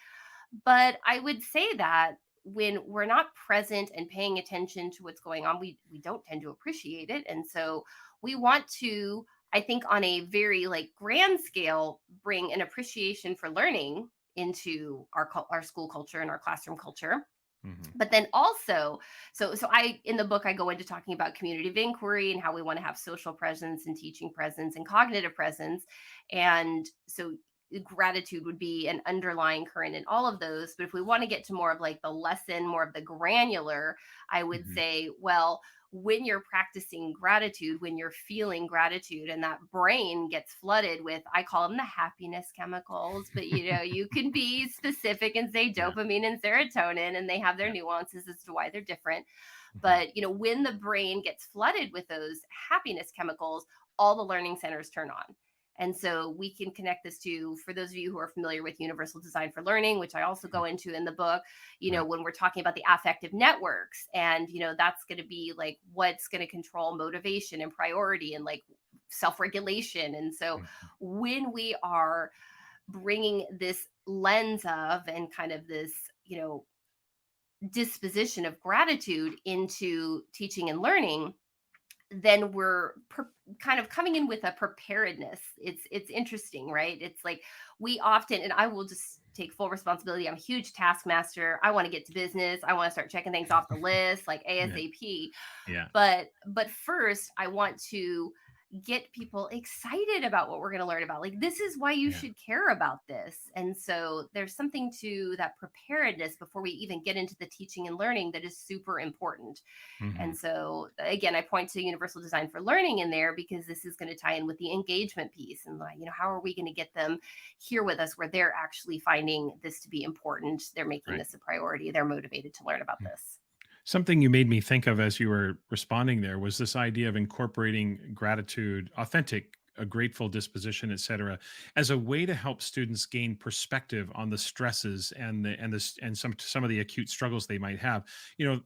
But I would say that when we're not present and paying attention to what's going on, we don't tend to appreciate it. And so we want to, I think, on a very like grand scale, bring an appreciation for learning into our school culture and our classroom culture. Hmm. But then also, so I, in the book, I go into talking about community of inquiry and how we want to have social presence and teaching presence and cognitive presence. And so gratitude would be an underlying current in all of those. But if we want to get to more of like the lesson, more of the granular, I would Hmm. say, well, when you're practicing gratitude, when you're feeling gratitude, and that brain gets flooded with, I call them the happiness chemicals, but you can be specific and say Yeah. dopamine and serotonin, and they have their Yeah. nuances as to why they're different. Hmm. But when the brain gets flooded with those happiness chemicals, all the learning centers turn on. And so we can connect this to, for those of you who are familiar with universal design for learning, which I also go into in the book, Right. when we're talking about the affective networks, and, that's going to be like what's going to control motivation and priority and like self-regulation. And so Mhm. when we are bringing this lens of and kind of this, disposition of gratitude into teaching and learning, then we're kind of coming in with a preparedness. It's interesting, right? It's like we often, and I will just take full responsibility. I'm a huge taskmaster. I want to get to business. I want to start checking things off the list like Yeah. ASAP. Yeah. But first, I want to get people excited about what we're going to learn about. Like, this is why you Yeah. should care about this. And so there's something to that preparedness before we even get into the teaching and learning that is super important. Hmm. And so again, I point to universal design for learning in there, because this is going to tie in with the engagement piece, and like, how are we going to get them here with us where they're actually finding this to be important? They're making Right. this a priority. They're motivated to learn about this. Something you made me think of as you were responding there was this idea of incorporating gratitude, authentic, a grateful disposition, et cetera, as a way to help students gain perspective on the stresses and some of the acute struggles they might have.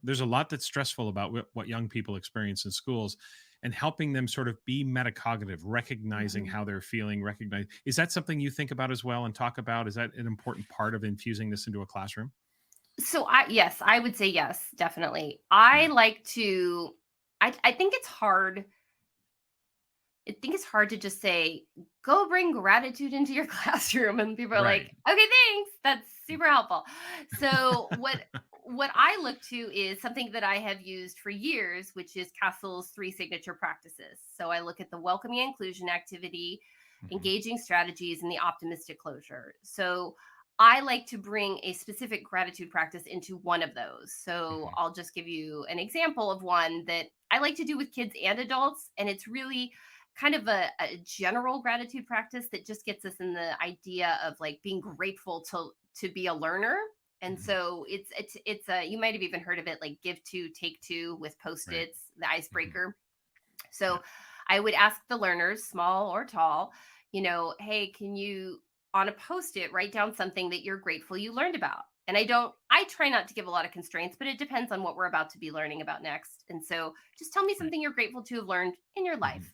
There's a lot that's stressful about what young people experience in schools, and helping them sort of be metacognitive, recognizing Mhm. how they're feeling, recognize. Is that something you think about as well and talk about? Is that an important part of infusing this into a classroom? So yes, I would say yes, definitely. I Yeah. like to, I think it's hard. I think it's hard to just say, go bring gratitude into your classroom. And people are Right. like, okay, thanks. That's super helpful. So what I I look to is something that I have used for years, which is Castle's 3 signature practices. So I look at the welcoming inclusion activity, engaging strategies, and the optimistic closure. So I like to bring a specific gratitude practice into one of those. So I'll just give you an example of one that I like to do with kids and adults. And it's really kind of a general gratitude practice that just gets us in the idea of like being grateful to be a learner. And so it's a, you might have even heard of it, like give two, take two with Post-its, the icebreaker. So I would ask the learners, small or tall, hey, can you on a Post-it write down something that you're grateful you learned about? And I try not to give a lot of constraints, but it depends on what we're about to be learning about next. And so just tell me something you're grateful to have learned in your life.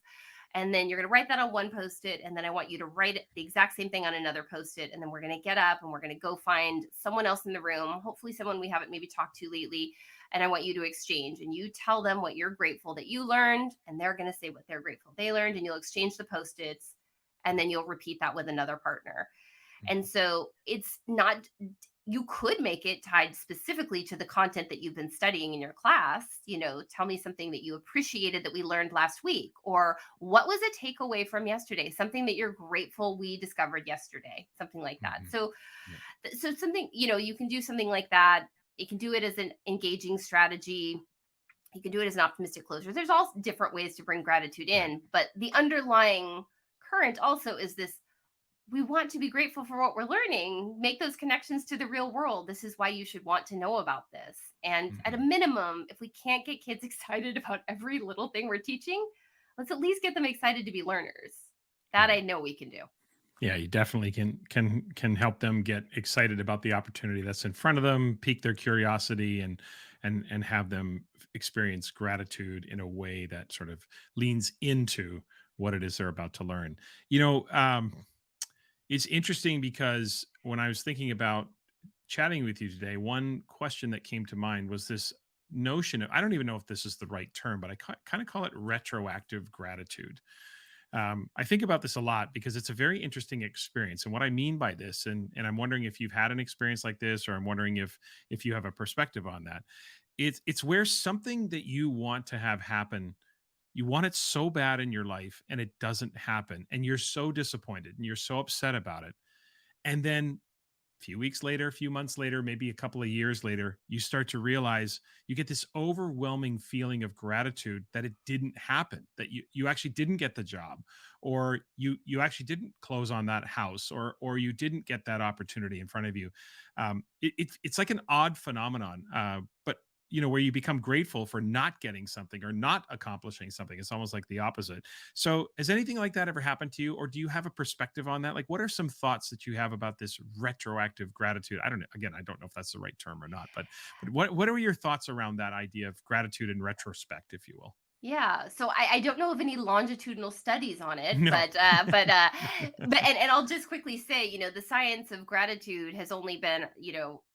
And then you're going to write that on one Post-it. And then I want you to write the exact same thing on another Post-it. And then we're going to get up and we're going to go find someone else in the room, hopefully someone we haven't maybe talked to lately. And I want you to exchange, and you tell them what you're grateful that you learned. And they're going to say what they're grateful they learned. And you'll exchange the Post-its. And then you'll repeat that with another partner. And so it's not, you could make it tied specifically to the content that you've been studying in your class. Tell me something that you appreciated that we learned last week, or what was a takeaway from yesterday, something that you're grateful we discovered yesterday, something like that. So something, you can do something like that. You can do it as an engaging strategy. You can do it as an optimistic closure. There's all different ways to bring gratitude in, but the underlying current also is this: we want to be grateful for what we're learning, make those connections to the real world. This is why you should want to know about this. And at a minimum, if we can't get kids excited about every little thing we're teaching, let's at least get them excited to be learners. That I know we can do. Yeah, you definitely can help them get excited about the opportunity that's in front of them, pique their curiosity, and have them experience gratitude in a way that sort of leans into what it is they're about to learn. It's interesting because when I was thinking about chatting with you today, one question that came to mind was this notion of, I don't even know if this is the right term, but I kind of call it retroactive gratitude. I think about this a lot because it's a very interesting experience. And what I mean by this, and I'm wondering if you've had an experience like this, or I'm wondering if you have a perspective on that. It's where something that you want to have happen, you want it so bad in your life and it doesn't happen. And you're so disappointed and you're so upset about it. And then a few weeks later, a few months later, maybe a couple of years later, you start to realize you get this overwhelming feeling of gratitude that it didn't happen, that you actually didn't get the job, or you actually didn't close on that house, or you didn't get that opportunity in front of you. It's like an odd phenomenon, but where you become grateful for not getting something or not accomplishing something. It's almost like the opposite. So has anything like that ever happened to you? Or do you have a perspective on that? Like, what are some thoughts that you have about this retroactive gratitude? I don't know. Again, I don't know if that's the right term or not, but what are your thoughts around that idea of gratitude in retrospect, if you will? Yeah. So I don't know of any longitudinal studies on it, No. and I'll just quickly say, the science of gratitude has only been,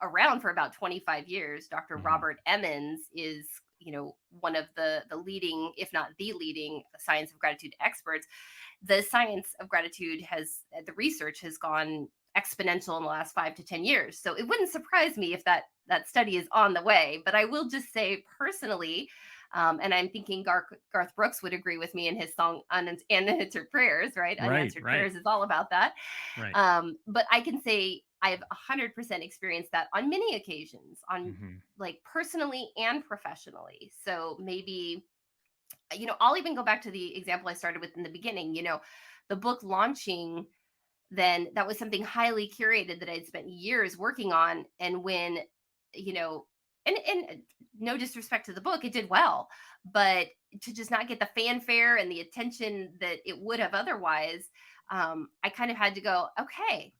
around for about 25 years. Dr. Robert Emmons is, one of the leading, if not the leading science of gratitude experts. The science of gratitude the research has gone exponential in the last 5 to 10 years. So it wouldn't surprise me if that study is on the way, but I will just say personally, and I'm thinking Garth Brooks would agree with me in his song Unanswered Prayers, right? Unanswered Prayers is all about that. Right. But I can say I've 100% experienced that on many occasions, on like personally and professionally. So maybe, I'll even go back to the example I started with in the beginning, the book launching, then that was something highly curated that I'd spent years working on. And when, and no disrespect to the book, it did well, but to just not get the fanfare and the attention that it would have otherwise, I kind of had to go, okay,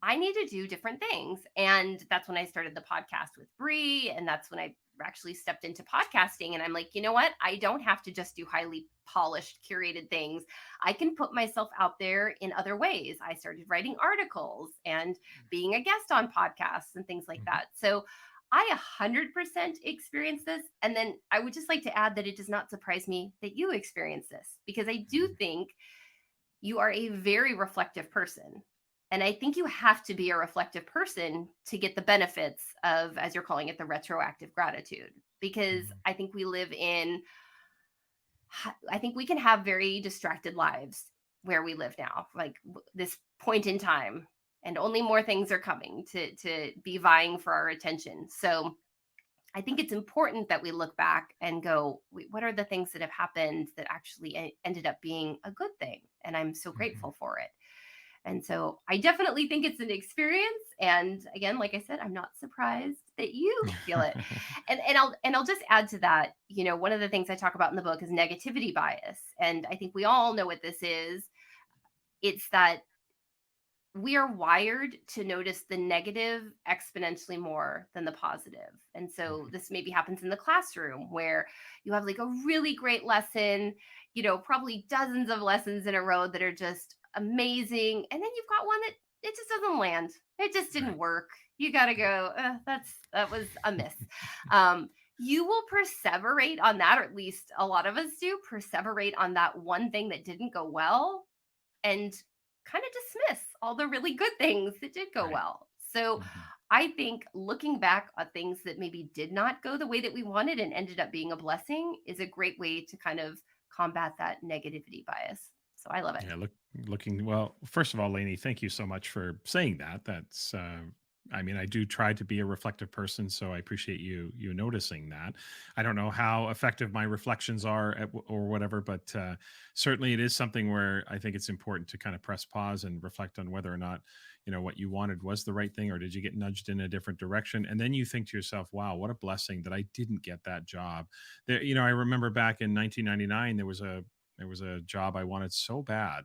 I need to do different things. And that's when I started the podcast with Bree. And that's when I actually stepped into podcasting. And I'm like, you know what? I don't have to just do highly polished, curated things. I can put myself out there in other ways. I started writing articles and being a guest on podcasts and things like that. So I 100% experience this. And then I would just like to add that it does not surprise me that you experience this, because I do think you are a very reflective person. And I think you have to be a reflective person to get the benefits of, as you're calling it, the retroactive gratitude, because I think I think we can have very distracted lives where we live now, like this point in time, and only more things are coming to be vying for our attention. So I think it's important that we look back and go, what are the things that have happened that actually ended up being a good thing? And I'm so grateful for it. And so I definitely think it's an experience. And again, like I said, I'm not surprised that you feel it. And I'll just add to that, one of the things I talk about in the book is negativity bias. And I think we all know what this is. It's that we are wired to notice the negative exponentially more than the positive. And so this maybe happens in the classroom where you have like a really great lesson, probably dozens of lessons in a row that are just amazing. And then you've got one that it just doesn't land. It just didn't work. You got to go, that was a miss. You will perseverate on that, or at least a lot of us do, perseverate on that one thing that didn't go well and kind of dismiss all the really good things that did go well. So I think looking back at things that maybe did not go the way that we wanted and ended up being a blessing is a great way to kind of combat that negativity bias. So I love it. Yeah, well, first of all, Lainey, thank you so much for saying that. That's, I do try to be a reflective person, so I appreciate you noticing that. I don't know how effective my reflections are or whatever, but certainly it is something where I think it's important to kind of press pause and reflect on whether or not, what you wanted was the right thing, or did you get nudged in a different direction? And then you think to yourself, wow, what a blessing that I didn't get that job. There, I remember back in 1999, there was a job I wanted so bad,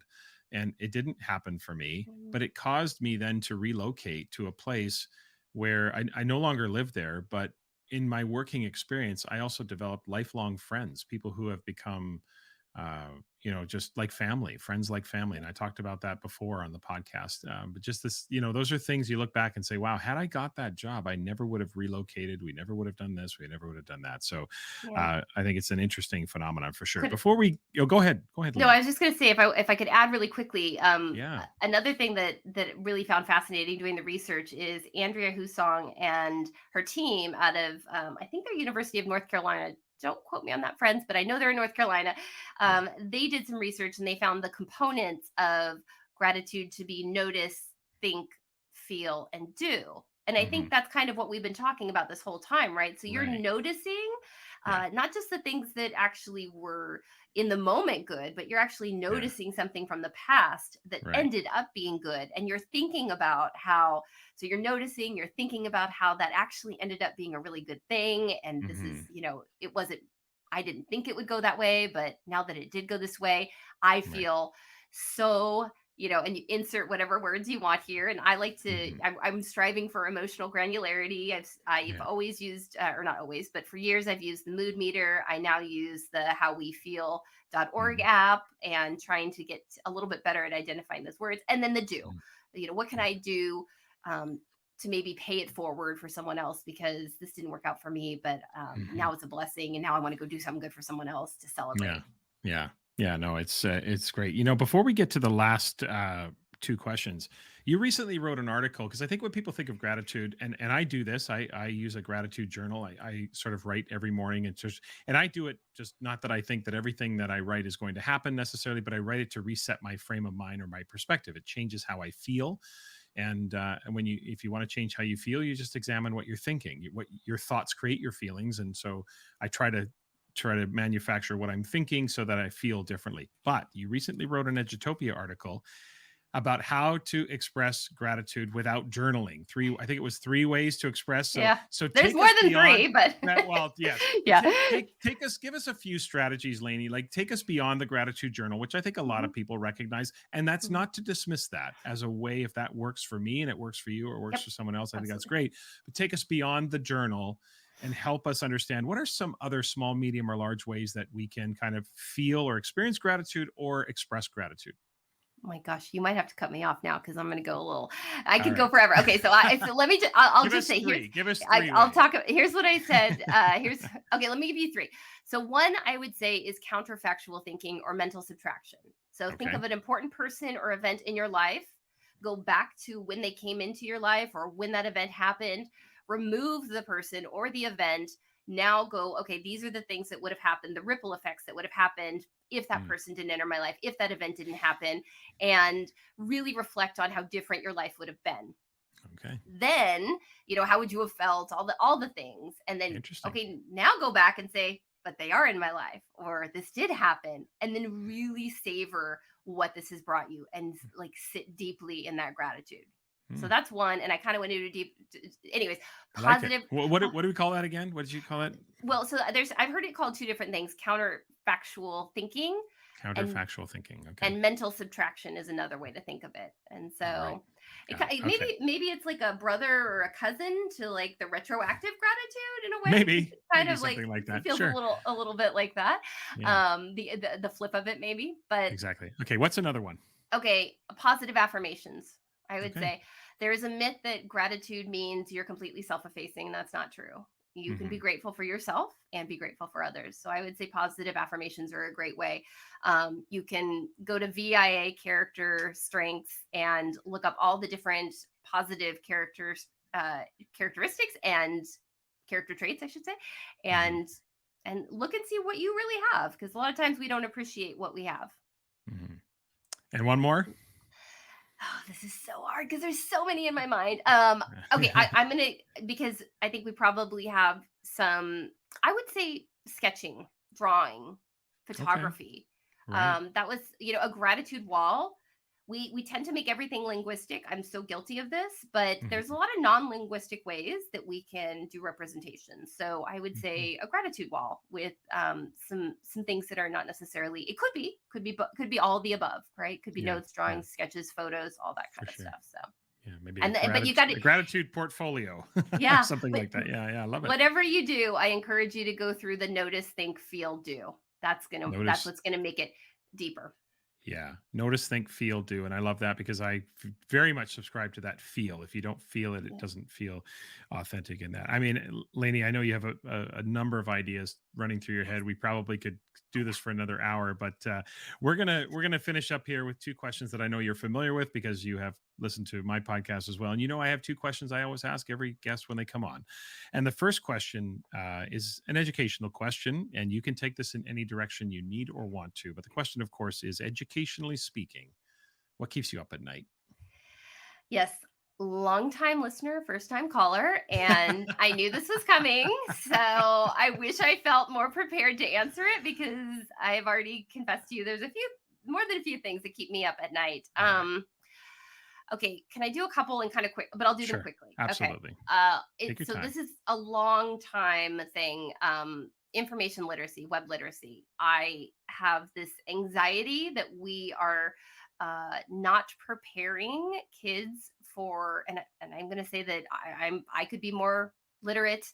and it didn't happen for me, but it caused me then to relocate to a place where I no longer live there. But in my working experience, I also developed lifelong friends, people who have become, just like family, friends like family. And I talked about that before on the podcast. But just this, those are things you look back and say, wow, had I got that job, I never would have relocated. We never would have done this. We never would have done that. So I think it's an interesting phenomenon for sure. Before we go ahead. No, I was just going to say, if I could add really quickly, another thing that really found fascinating doing the research is Andrea Husong and her team out of, I think they're University of North Carolina. Don't quote me on that, friends, but I know they're in North Carolina. They did some research and they found the components of gratitude to be notice, think, feel, and do. And I think that's kind of what we've been talking about this whole time, right? So you're noticing not just the things that actually were in the moment good, but you're actually noticing something from the past that ended up being good. And you're thinking about so you're noticing, you're thinking about how that actually ended up being a really good thing. And this is, it wasn't, I didn't think it would go that way, but now that it did go this way, I feel so, and you insert whatever words you want here. And I like to, I'm striving for emotional granularity. I've always used, or not always, but for years I've used the mood meter. I now use the howwefeel.org app and trying to get a little bit better at identifying those words. And then the do, what can I do to maybe pay it forward for someone else, because this didn't work out for me, but now it's a blessing. And now I want to go do something good for someone else to celebrate. Yeah, no, it's great. Before we get to the last two questions, you recently wrote an article, because I think when people think of gratitude, and I do this, I use a gratitude journal. I sort of write every morning, and I do it just not that I think that everything that I write is going to happen necessarily, but I write it to reset my frame of mind or my perspective. It changes how I feel. And if you want to change how you feel, you just examine what you're thinking. What your thoughts create your feelings. And so I try to manufacture what I'm thinking so that I feel differently. But you recently wrote an Edutopia article about how to express gratitude without journaling. I think it was 3 ways to express. So there's more than 3, but well, yes. Give us a few strategies, Lainey. Like, take us beyond the gratitude journal, which I think a lot of people recognize. And that's not to dismiss that as a way, if that works for me and it works for you or works for someone else, I think that's great. But take us beyond the journal and help us understand what are some other small, medium, or large ways that we can kind of feel or experience gratitude or express gratitude. Oh my gosh, you might have to cut me off now, because I'm going to go a little. I could go forever. Okay, so let me. I'll just say here. Give us 3. I'll talk. Here's what I said. Let me give you 3. So one I would say is counterfactual thinking or mental subtraction. So think of an important person or event in your life. go back to when they came into your life or when that event happened, remove the person or the event. Now go, okay, these are the things that would have happened, the ripple effects that would have happened if that person didn't enter my life, if that event didn't happen, and really reflect on how different your life would have been. Okay. Then, how would you have felt, all the things. And then, okay, now go back and say, but they are in my life, or this did happen. And then really savor what this has brought you and like sit deeply in that gratitude. So that's one. And I kind of went into anyways, positive. Like what do we call that again? What did you call it? Well, so I've heard it called two different things: counterfactual thinking. Counterfactual thinking. Okay. And mental subtraction is another way to think of it. And so maybe it's like a brother or a cousin to like the retroactive gratitude in a way. Maybe kind of something like that. It feels sure. a little bit like that. Yeah. The flip of it maybe, but exactly. Okay. What's another one? Okay. Positive affirmations. I would say there is a myth that gratitude means you're completely self-effacing. That's not true. You can be grateful for yourself and be grateful for others. So I would say positive affirmations are a great way. You can go to VIA character strengths and look up all the different positive characteristics and character traits, I should say, and look and see what you really have. Because a lot of times we don't appreciate what we have. And one more. Oh, this is so hard because there's so many in my mind. Okay, I'm going to, because I think we probably have some, I would say sketching, drawing, photography. Right. That was, a gratitude wall. We tend to make everything linguistic. I'm so guilty of this, but there's a lot of non-linguistic ways that we can do representation. So I would say a gratitude wall with some things that are not necessarily, it could be all of the above, right? Could be notes, drawings, sketches, photos, all that kind of stuff. So yeah, maybe. But you got a gratitude portfolio. Yeah, something like that. Yeah, I love it. Whatever you do, I encourage you to go through the notice, think, feel, do. That's what's gonna make it deeper. Yeah. Notice, think, feel, do. And I love that because I very much subscribe to that feel. If you don't feel it, it doesn't feel authentic in that. I mean, Lainey, I know you have a number of ideas running through your head. We probably could do this for another hour, but we're gonna finish up here with two questions that I know you're familiar with because you have listened to my podcast as well. And I have two questions I always ask every guest when they come on. And the first question is an educational question, and you can take this in any direction you need or want to. But the question, of course, is educationally speaking, what keeps you up at night? Yes. Long-time listener, first-time caller, and I knew this was coming, so I wish I felt more prepared to answer it because I've already confessed to you there's more than a few things that keep me up at night. Okay, can I do a couple and kind of quick, but I'll do them quickly. Absolutely. Okay. So this is a long time thing. Information literacy, web literacy. I have this anxiety that we are not preparing kids for, and I'm going to say that I could be more literate,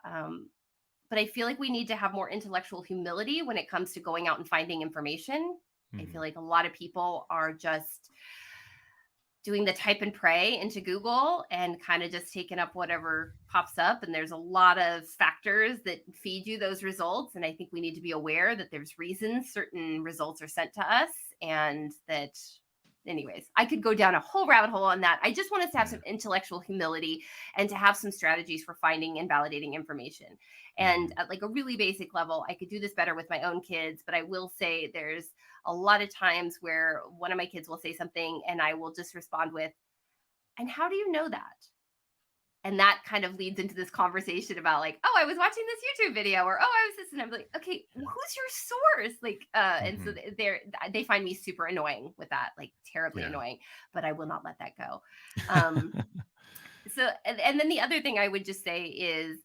but I feel like we need to have more intellectual humility when it comes to going out and finding information. I feel like a lot of people are just doing the type and pray into Google and kind of just taking up whatever pops up. And there's a lot of factors that feed you those results. And I think we need to be aware that there's reasons certain results are sent to us, and that, anyways, I could go down a whole rabbit hole on that. I just want us to have some intellectual humility and to have some strategies for finding and validating information. And at like a really basic level, I could do this better with my own kids, but I will say there's a lot of times where one of my kids will say something and I will just respond with, "And how do you know that?" And that kind of leads into this conversation about like, "Oh, I was watching this YouTube video," or "Oh, I was this," and I'm like, "Okay, who's your source?" Like, and so they find me super annoying with that, like terribly annoying, but I will not let that go. So, and then the other thing I would just say is,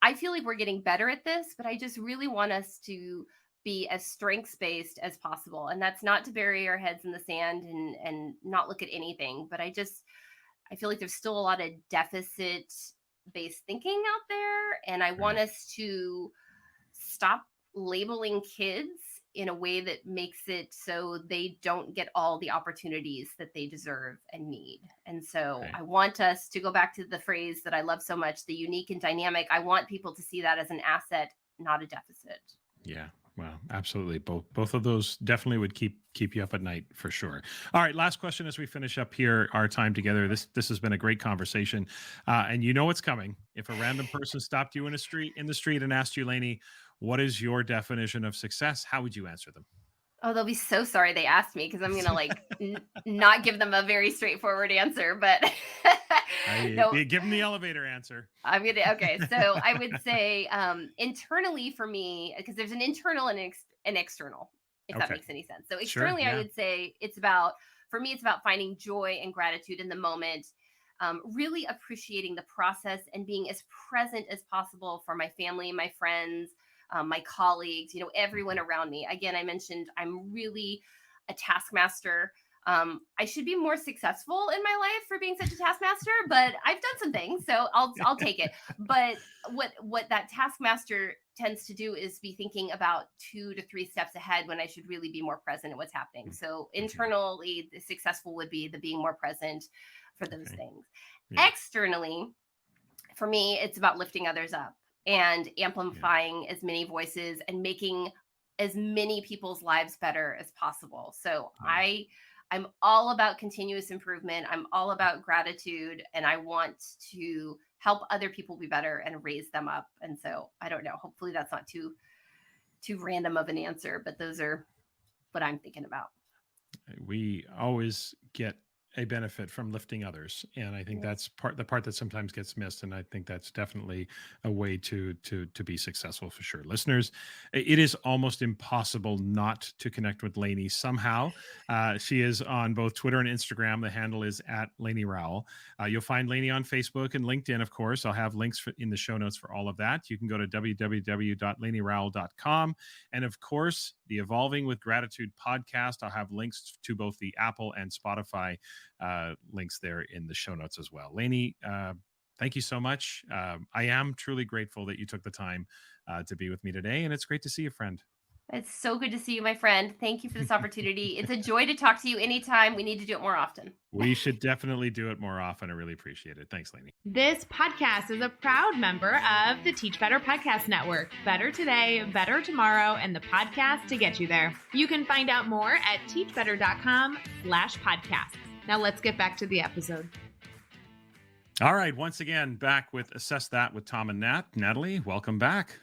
I feel like we're getting better at this, but I just really want us to be as strengths-based as possible. And that's not to bury our heads in the sand and not look at anything, but I feel like there's still a lot of deficit-based thinking out there. And I want us to stop labeling kids in a way that makes it so they don't get all the opportunities that they deserve and need. And so I want us to go back to the phrase that I love so much, the unique and dynamic. I want people to see that as an asset, not a deficit. Yeah. Wow, absolutely. Both of those definitely would keep you up at night for sure. All right, last question as we finish up here our time together. This has been a great conversation, and you know what's coming. If a random person stopped you in the street and asked you, Lainey, what is your definition of success? How would you answer them? Oh, they'll be so sorry they asked me because I'm gonna like not give them a very straightforward answer. But no, Give them the elevator answer. I'm gonna. Okay, so I would say internally for me, because there's an internal and an external, if that Okay, makes any sense. So sure, externally, I yeah, would say it's about, for me, it's about finding joy and gratitude in the moment. Really appreciating the process and being as present as possible for my family, my friends, my colleagues, everyone Mhm. around me. Again, I mentioned I'm really a taskmaster. I should be more successful in my life for being such a taskmaster, but I've done some things, so I'll take it. But what that taskmaster tends to do is be thinking about 2 to 3 steps ahead when I should really be more present in what's happening. So Mhm. internally, the successful would be the being more present for those Okay, things. yeah, Externally, for me, it's about lifting others up and yeah, amplifying as many voices and making as many people's lives better as possible. So yeah. I'm all about continuous improvement. I'm all about gratitude, and I want to help other people be better and raise them up. And so I don't know, hopefully that's not too random of an answer, but those are what I'm thinking about. We always get a benefit from lifting others, and I think Yes. that's the part that sometimes gets missed, and I think that's definitely a way to be successful for sure. Listeners, it is almost impossible not to connect with Lainey somehow. She is on both Twitter and Instagram. The handle is at Lainie Rowell. You'll find Lainey on Facebook and LinkedIn, of course. I'll have links in the show notes for all of that. You can go to www.lainierowell.com. And of course, the Evolving with Gratitude podcast. I'll have links to both the Apple and Spotify links there in the show notes as well. Lainey, thank you so much. I am truly grateful that you took the time to be with me today, and it's great to see you, friend. It's so good to see you, my friend. Thank you for this opportunity. It's a joy to talk to you anytime. We need to do it more often. We should definitely do it more often. I really appreciate it. Thanks, Lainey. This podcast is a proud member of the Teach Better Podcast Network. Better today, better tomorrow, and the podcast to get you there. You can find out more at teachbetter.com/podcast. Now let's get back to the episode. All right. Once again, back with Assess That with Tom and Nat. Natalie, welcome back.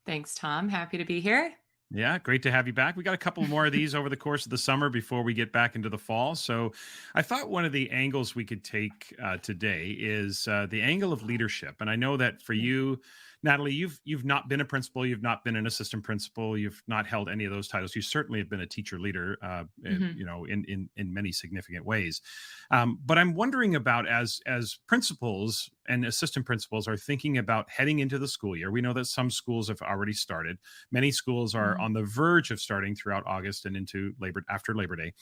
Thanks, Tom. Happy to be here. Yeah, great to have you back. We got a couple more of these over the course of the summer before we get back into the fall. So I thought one of the angles we could take today is the angle of leadership. And I know that for you, Natalie, you've not been a principal, you've not been an assistant principal, you've not held any of those titles. You certainly have been a teacher leader, in many significant ways. But I'm wondering about as principals and assistant principals are thinking about heading into the school year. We know that some schools have already started. Many schools are on the verge of starting throughout August and into after Labor Day.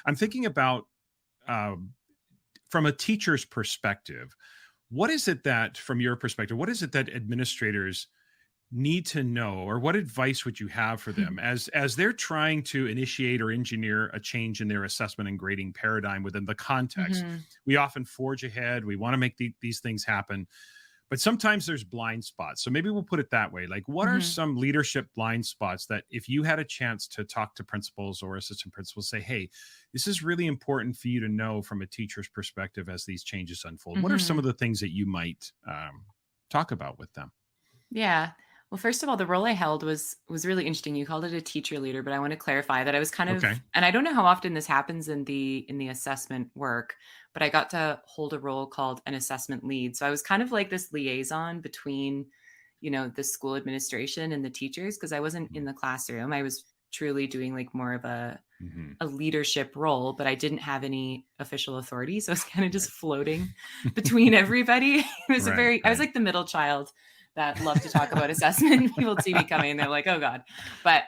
I'm thinking about from a teacher's perspective. What is it that, from your perspective, what is it that administrators need to know, or what advice would you have for them as they're trying to initiate or engineer a change in their assessment and grading paradigm within the context? We often forge ahead. We want to make these things happen, but sometimes there's blind spots. So maybe we'll put it that way. Like, what are some leadership blind spots that if you had a chance to talk to principals or assistant principals, say, hey, this is really important for you to know from a teacher's perspective as these changes unfold? What are some of the things that you might talk about with them? Yeah. Well, first of all, the role I held was really interesting. You called it a teacher leader, but I want to clarify that I was kind of, Okay. and I don't know how often this happens in the assessment work, but I got to hold a role called an assessment lead. So I was kind of like this liaison between, the school administration and the teachers, because I wasn't in the classroom. I was truly doing like more of a leadership role, but I didn't have any official authority. So I was kind of just floating between everybody. It was I was like the middle child that love to talk about assessment. People see me coming and they're like, oh God. But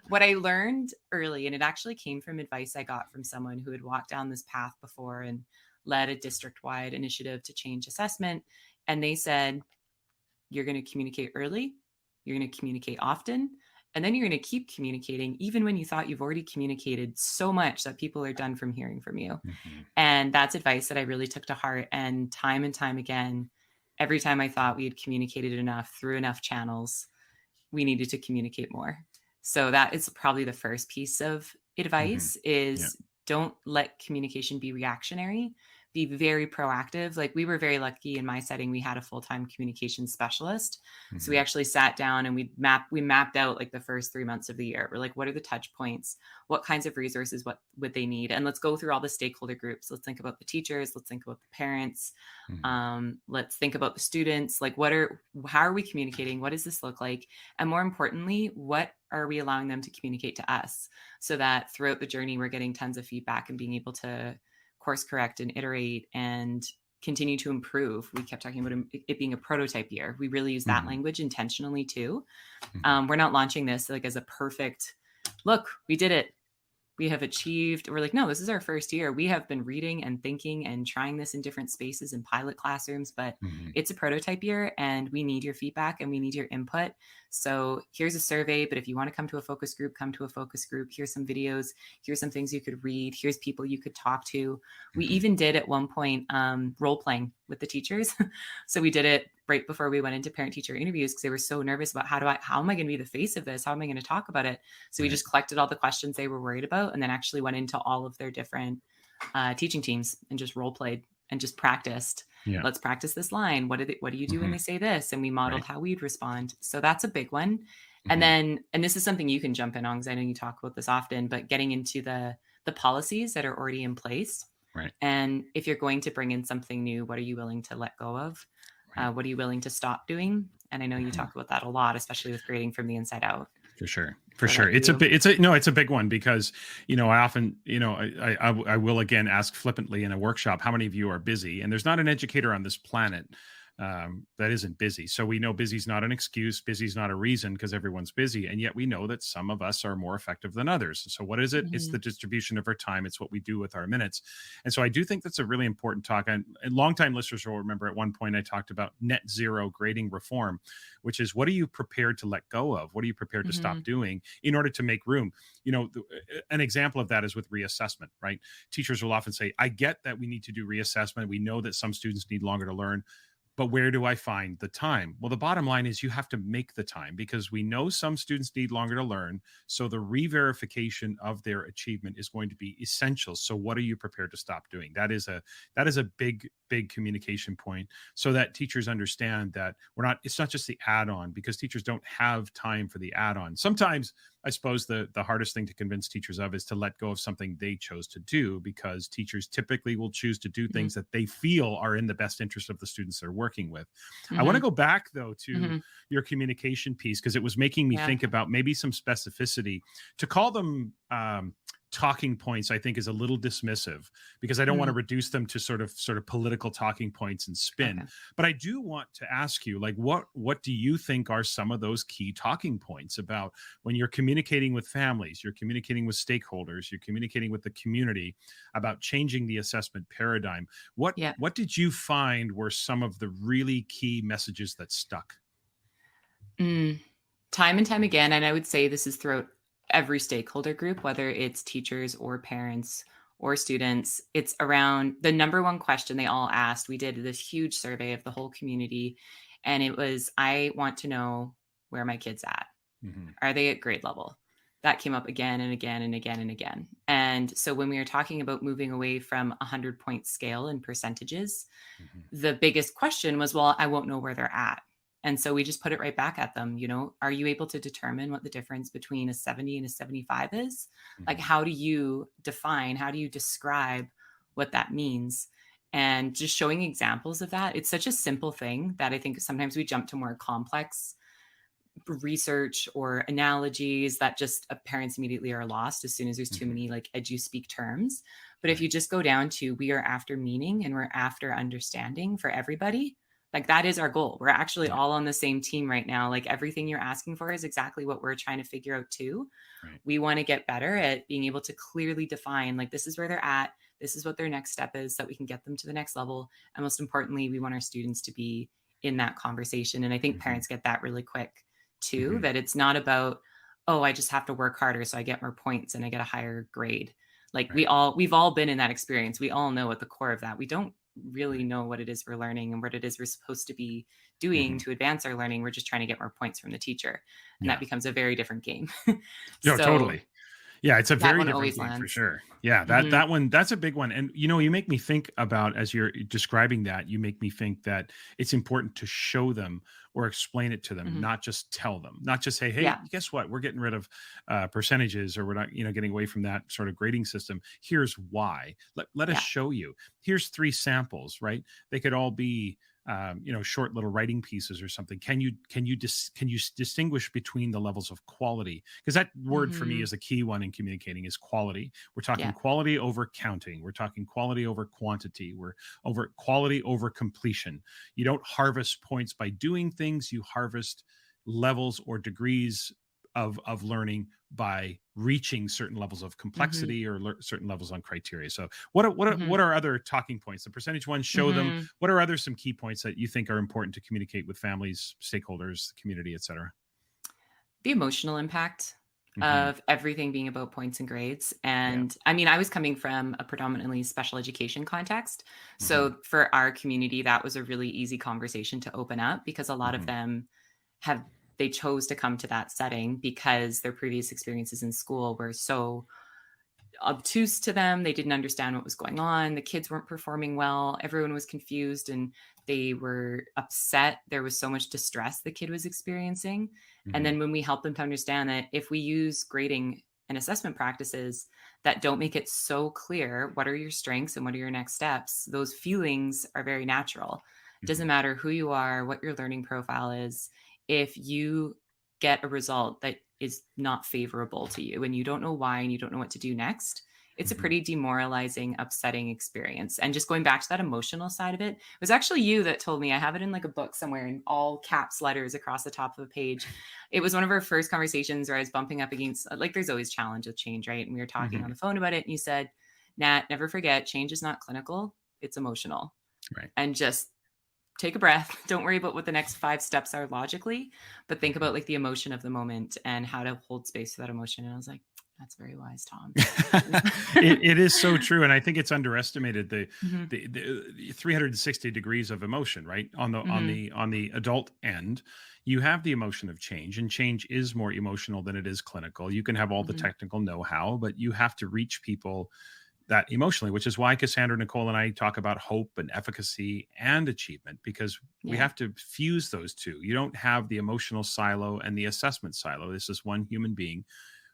what I learned early, and it actually came from advice I got from someone who had walked down this path before and led a district-wide initiative to change assessment. And they said, you're going to communicate early, you're going to communicate often, and then you're going to keep communicating even when you thought you've already communicated so much that people are done from hearing from you. And that's advice that I really took to heart. And time again, every time I thought we had communicated enough through enough channels, we needed to communicate more. So that is probably the first piece of advice is Yeah. don't let communication be reactionary. Be very proactive. Like we were very lucky in my setting. We had a full-time communication specialist. So we actually sat down and we mapped out like the first 3 months of the year. We're like, what are the touch points? What kinds of resources, what would they need? And let's go through all the stakeholder groups. Let's think about the teachers. Let's think about the parents. Let's think about the students. Like how are we communicating? What does this look like? And more importantly, what are we allowing them to communicate to us so that throughout the journey, we're getting tons of feedback and being able to course correct and iterate and continue to improve. We kept talking about it being a prototype year. We really use that language intentionally too. We're not launching this like as a perfect, look, we did it. We have achieved, we're like, no, this is our first year. We have been reading and thinking and trying this in different spaces in pilot classrooms, but it's a prototype year and we need your feedback and we need your input. So here's a survey, but if you want to come to a focus group, come to a focus group. Here's some videos. Here's some things you could read. Here's people you could talk to. We even did at one point role playing with the teachers. So we did it right before we went into parent teacher interviews because they were so nervous about how am I going to be the face of this? How am I going to talk about it? So we just collected all the questions they were worried about and then actually went into all of their different teaching teams and just role played and just practiced. Yeah. Let's practice this line. What do you do when they say this? And we modeled how we'd respond. So that's a big one. And then, and this is something you can jump in on because I know you talk about this often, but getting into the policies that are already in place. Right. And if you're going to bring in something new, what are you willing to let go of? What are you willing to stop doing? And I know you talk about that a lot, especially with grading from the inside out. For sure. For sure. It's a big one because, I often, I will again ask flippantly in a workshop, how many of you are busy? And there's not an educator on this planet that isn't busy. So we know busy's not an excuse. Busy's not a reason because everyone's busy. And yet we know that some of us are more effective than others. So what is it? It's the distribution of our time. It's what we do with our minutes. And so I do think that's a really important talk. And longtime listeners will remember at one point I talked about net zero grading reform, which is what are you prepared to let go of? What are you prepared to stop doing in order to make room? An example of that is with reassessment, right? Teachers will often say, I get that we need to do reassessment. We know that some students need longer to learn. But where do I find the time? Well, the bottom line is you have to make the time because we know some students need longer to learn. So the re-verification of their achievement is going to be essential. So what are you prepared to stop doing? That is a big communication point so that teachers understand that it's not just the add-on because teachers don't have time for the add-on. Sometimes I suppose the hardest thing to convince teachers of is to let go of something they chose to do because teachers typically will choose to do things that they feel are in the best interest of the students they're working with. I want to go back though to your communication piece because it was making me think about maybe some specificity. To call them talking points, I think is a little dismissive because I don't want to reduce them to sort of political talking points and spin. Okay. But I do want to ask you, like, what do you think are some of those key talking points about when you're communicating with families, you're communicating with stakeholders, you're communicating with the community about changing the assessment paradigm? What did you find were some of the really key messages that stuck? Time and time again, and I would say this is throughout every stakeholder group, whether it's teachers or parents or students, it's around the number one question they all asked. We did this huge survey of the whole community, and it was, I want to know where my kid's at. Are they at grade level? That came up again and again and again and again. And so when we were talking about moving away from 100-point scale and percentages, the biggest question was, well, I won't know where they're at. And so we just put it right back at them. Are you able to determine what the difference between a 70 and a 75 is? Like, how do you describe what that means? And just showing examples of that. It's such a simple thing that I think sometimes we jump to more complex research or analogies that just parents immediately are lost as soon as there's too many like edu-speak terms. But if you just go down to, we are after meaning and we're after understanding for everybody. Like, that is our goal. We're actually all on the same team right now. Like, everything you're asking for is exactly what we're trying to figure out too. Right. We want to get better at being able to clearly define, like, this is where they're at. This is what their next step is so that we can get them to the next level. And most importantly, we want our students to be in that conversation. And I think parents get that really quick too, that it's not about, oh, I just have to work harder so I get more points and I get a higher grade. Like, we've all been in that experience. We all know at the core of that, we don't really know what it is we're learning and what it is we're supposed to be doing to advance our learning. We're just trying to get more points from the teacher. And that becomes a very different game. No, totally. Yeah, it's a very different game lands. for sure. Yeah, that one, that's a big one. And, you make me think about, as you're describing that, you make me think that it's important to show them or explain it to them, not just tell them, not just say, hey, guess what? We're getting rid of percentages, or we're not, getting away from that sort of grading system. Here's why. Let us show you. Here's 3 samples, right? They could all be short little writing pieces or something. Can you distinguish between the levels of quality? Because that word for me is a key one in communicating, is quality. We're talking quality over counting. We're talking quality over quantity. We're over quality over completion. You don't harvest points by doing things. You harvest levels or degrees of learning by reaching certain levels of complexity or certain levels on criteria. So what are other talking points? The percentage ones, show them. What are some key points that you think are important to communicate with families, stakeholders, community, et cetera? The emotional impact of everything being about points and grades. And I mean, I was coming from a predominantly special education context. So for our community, that was a really easy conversation to open up, because a lot of them they chose to come to that setting because their previous experiences in school were so obtuse to them. They didn't understand what was going on. The kids weren't performing well. Everyone was confused and they were upset. There was so much distress the kid was experiencing. And then when we help them to understand that if we use grading and assessment practices that don't make it so clear, what are your strengths and what are your next steps? Those feelings are very natural. It doesn't matter who you are, what your learning profile is. If you get a result that is not favorable to you and you don't know why and you don't know what to do next, it's a pretty demoralizing, upsetting experience. And just going back to that emotional side of it, it was actually you that told me. I have it in like a book somewhere in all caps letters across the top of a page. It was one of our first conversations where I was bumping up against, like, there's always challenge with change, right? And we were talking on the phone about it. And you said, Nat, never forget, change is not clinical, it's emotional. Right. And just take a breath. Don't worry about what the next 5 steps are logically, but think about like the emotion of the moment and how to hold space for that emotion. And I was like, that's very wise, Tom. it is so true. And I think it's underestimated the 360 degrees of emotion, right? On the adult end, you have the emotion of change, and change is more emotional than it is clinical. You can have all the technical know-how, but you have to reach people that emotionally, which is why Cassandra, Nicole, and I talk about hope and efficacy and achievement, because we have to fuse those two. You don't have the emotional silo and the assessment silo. This is one human being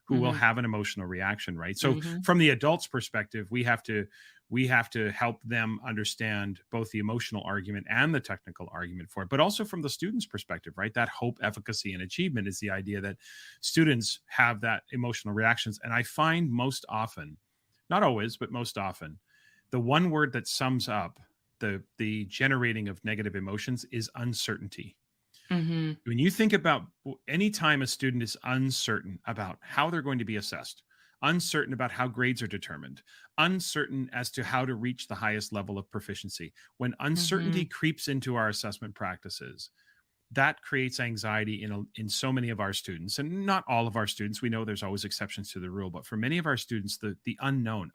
who will have an emotional reaction, right? So from the adult's perspective, we have to help them understand both the emotional argument and the technical argument for it, but also from the student's perspective, right? That hope, efficacy, and achievement is the idea that students have that emotional reactions. And I find most often, not always, but most often, the one word that sums up the generating of negative emotions is uncertainty. When you think about any time a student is uncertain about how they're going to be assessed, uncertain about how grades are determined, uncertain as to how to reach the highest level of proficiency, when uncertainty creeps into our assessment practices, that creates anxiety in so many of our students, and not all of our students. We know there's always exceptions to the rule, but for many of our students, the unknown,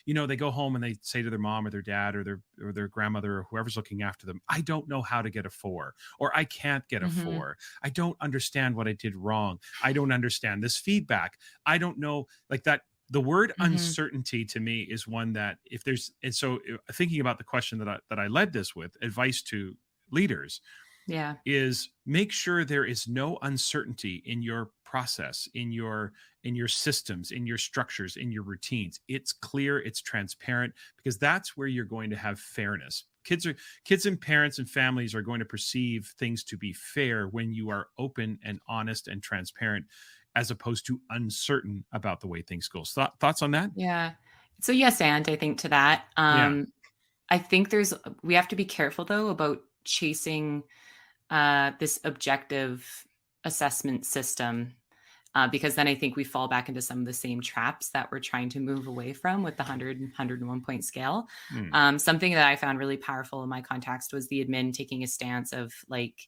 they go home and they say to their mom or their dad or their grandmother or whoever's looking after them, I don't know how to get a 4, or I can't get a 4. I don't understand what I did wrong. I don't understand this feedback. I don't know, like that. The word uncertainty to me is one that and so thinking about the question that I led this with, advice to leaders, is make sure there is no uncertainty in your process, in your systems, in your structures, in your routines. It's clear, it's transparent, because that's where you're going to have fairness. Kids and parents and families are going to perceive things to be fair when you are open and honest and transparent, as opposed to uncertain about the way things go. Thoughts on that? Yeah. So yes, and I think to that, I think we have to be careful though about chasing this objective assessment system, because then I think we fall back into some of the same traps that we're trying to move away from with the 101 point scale. Something that I found really powerful in my context was the admin taking a stance of like,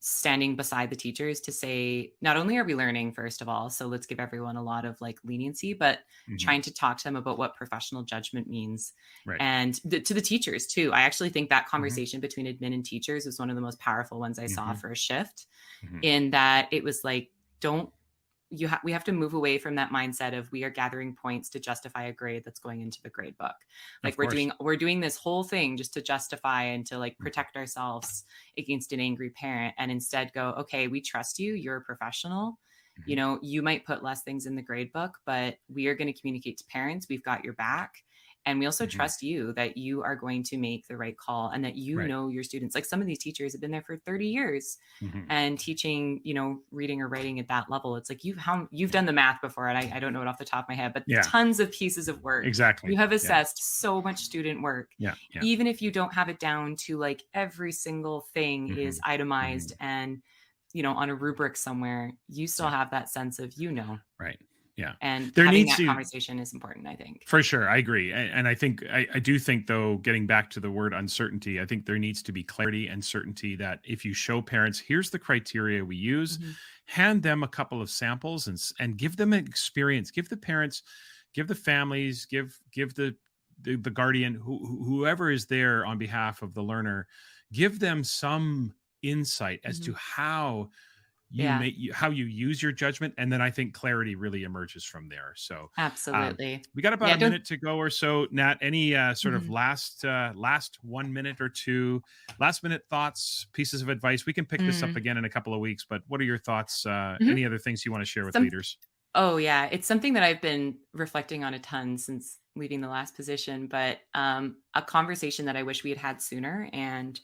standing beside the teachers to say, not only are we learning, first of all, so let's give everyone a lot of like leniency, but trying to talk to them about what professional judgment means. Right. And to the teachers too. I actually think that conversation between admin and teachers was one of the most powerful ones I saw for a shift, in that it was like, we have to move away from that mindset of we are gathering points to justify a grade that's going into the grade book. Like we're doing this whole thing just to justify and to like protect ourselves against an angry parent, and instead go, okay, we trust you. You're a professional. You know, you might put less things in the grade book, but we are going to communicate to parents. We've got your back. And we also trust you that you are going to make the right call and that you know your students. Like some of these teachers have been there for 30 years and teaching, you know, reading or writing at that level. It's like you've done the math before, and I don't know it off the top of my head, but tons of pieces of work. Exactly. You have assessed so much student work. Even if you don't have it down to like every single thing is itemized and, you know, on a rubric somewhere, you still have that sense of, you know. Right. Yeah. And there having needs that to, conversation is important, I think. For sure. I agree. And I think, I do think though, getting back to the word uncertainty, I think there needs to be clarity and certainty that if you show parents, here's the criteria we use, hand them a couple of samples and give them an experience, give the parents, give the families, give the guardian, whoever is there on behalf of the learner, give them some insight as to how how you use your judgment. And then I think clarity really emerges from there. So absolutely. We got about a minute to go or so. Nat, any sort of last 1 minute or two, last minute thoughts, pieces of advice? We can pick this up again in a couple of weeks, but what are your thoughts? Any other things you want to share with leaders? Oh yeah. It's something that I've been reflecting on a ton since leaving the last position, but a conversation that I wish we had had sooner, and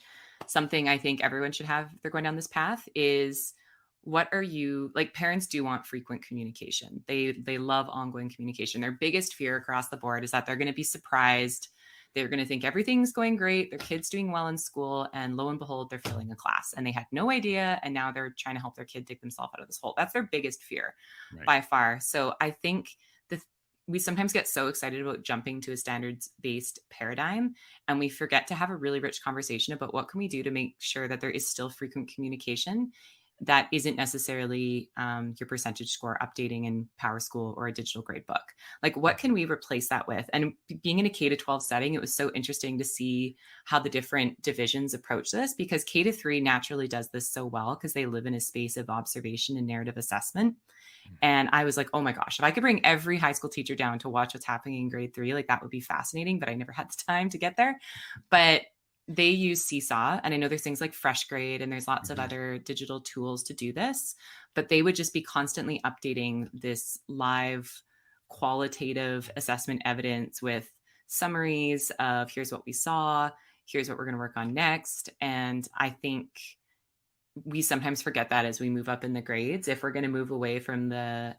something I think everyone should have if they're going down this path, is what are you, like, parents do want frequent communication. They love ongoing communication. Their biggest fear across the board is that they're going to be surprised. They're going to think everything's going great, their kid's doing well in school, and lo and behold, they're failing a class and they had no idea. And now they're trying to help their kid dig themselves out of this hole. That's their biggest fear by far. So I think we sometimes get so excited about jumping to a standards-based paradigm, and we forget to have a really rich conversation about what can we do to make sure that there is still frequent communication that isn't necessarily your percentage score updating in PowerSchool or a digital grade book. Like, what can we replace that with? And being in a K-12 setting, it was so interesting to see how the different divisions approach this, because K-3 naturally does this so well because they live in a space of observation and narrative assessment. And I was like, oh my gosh, if I could bring every high school teacher down to watch what's happening in grade 3, like that would be fascinating, but I never had the time to get there. But they use Seesaw, and I know there's things like Fresh Grade and there's lots of other digital tools to do this, but they would just be constantly updating this live qualitative assessment evidence with summaries of here's what we saw, here's what we're going to work on next. And I think we sometimes forget that as we move up in the grades. If we're going to move away from the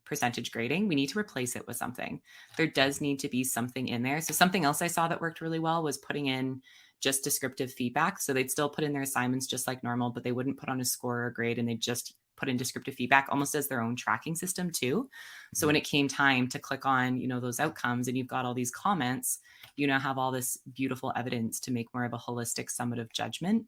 percentage grading, we need to replace it with something. There does need to be something in there. So something else I saw that worked really well was putting in just descriptive feedback. So they'd still put in their assignments just like normal, but they wouldn't put on a score or a grade, and they just put in descriptive feedback almost as their own tracking system too. So when it came time to click on, you know, those outcomes and you've got all these comments, you now have all this beautiful evidence to make more of a holistic summative judgment.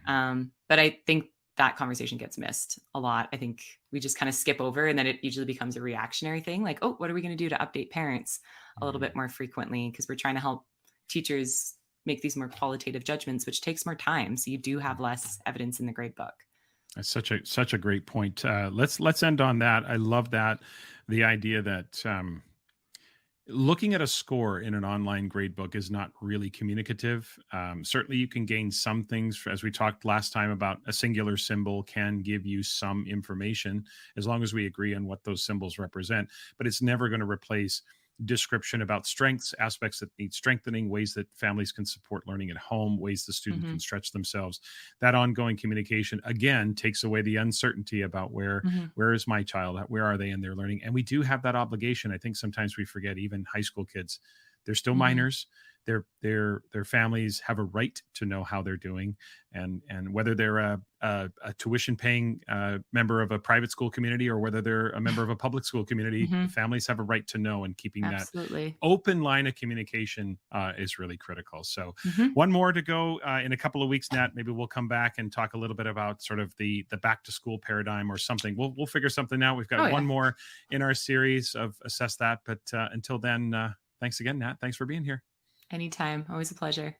But I think that conversation gets missed a lot. I think we just kind of skip over, and then it usually becomes a reactionary thing. Like, oh, what are we going to do to update parents a little bit more frequently? Because we're trying to help teachers make these more qualitative judgments, which takes more time. So you do have less evidence in the grade book. That's such a great point. Let's end on that. I love that. The idea that looking at a score in an online grade book is not really communicative. Certainly you can gain some things, as we talked last time about a singular symbol can give you some information as long as we agree on what those symbols represent, but it's never going to replace description about strengths, aspects that need strengthening, ways that families can support learning at home, ways the student can stretch themselves. That ongoing communication, again, takes away the uncertainty about where is my child, where are they in their learning? And we do have that obligation. I think sometimes we forget, even high school kids, they're still minors. their families have a right to know how they're doing, and whether they're a tuition paying member of a private school community or whether they're a member of a public school community, the families have a right to know, and keeping Absolutely. that open line of communication is really critical. So one more to go in a couple of weeks, Nat. Maybe we'll come back and talk a little bit about sort of the back to school paradigm or something. We'll figure something out. We've got one more in our series of Assess That. But until then, thanks again, Nat. Thanks for being here. Anytime. Always a pleasure.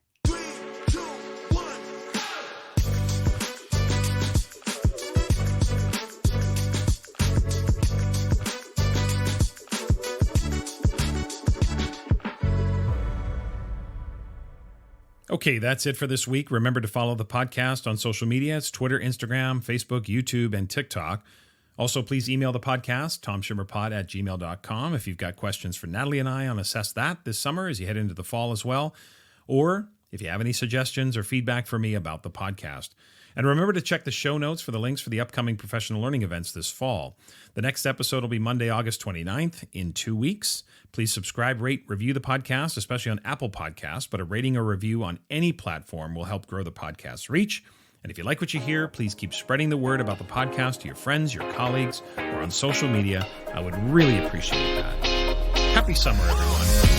Okay, that's it for this week. Remember to follow the podcast on social media. It's Twitter, Instagram, Facebook, YouTube, and TikTok. Also, please email the podcast, tomshimmerpod@gmail.com, if you've got questions for Natalie and I on Assess That this summer as you head into the fall as well, or if you have any suggestions or feedback for me about the podcast. And remember to check the show notes for the links for the upcoming professional learning events this fall. The next episode will be Monday, August 29th, in 2 weeks. Please subscribe, rate, review the podcast, especially on Apple Podcasts, but a rating or review on any platform will help grow the podcast's reach. And if you like what you hear, please keep spreading the word about the podcast to your friends, your colleagues, or on social media. I would really appreciate that. Happy summer, everyone.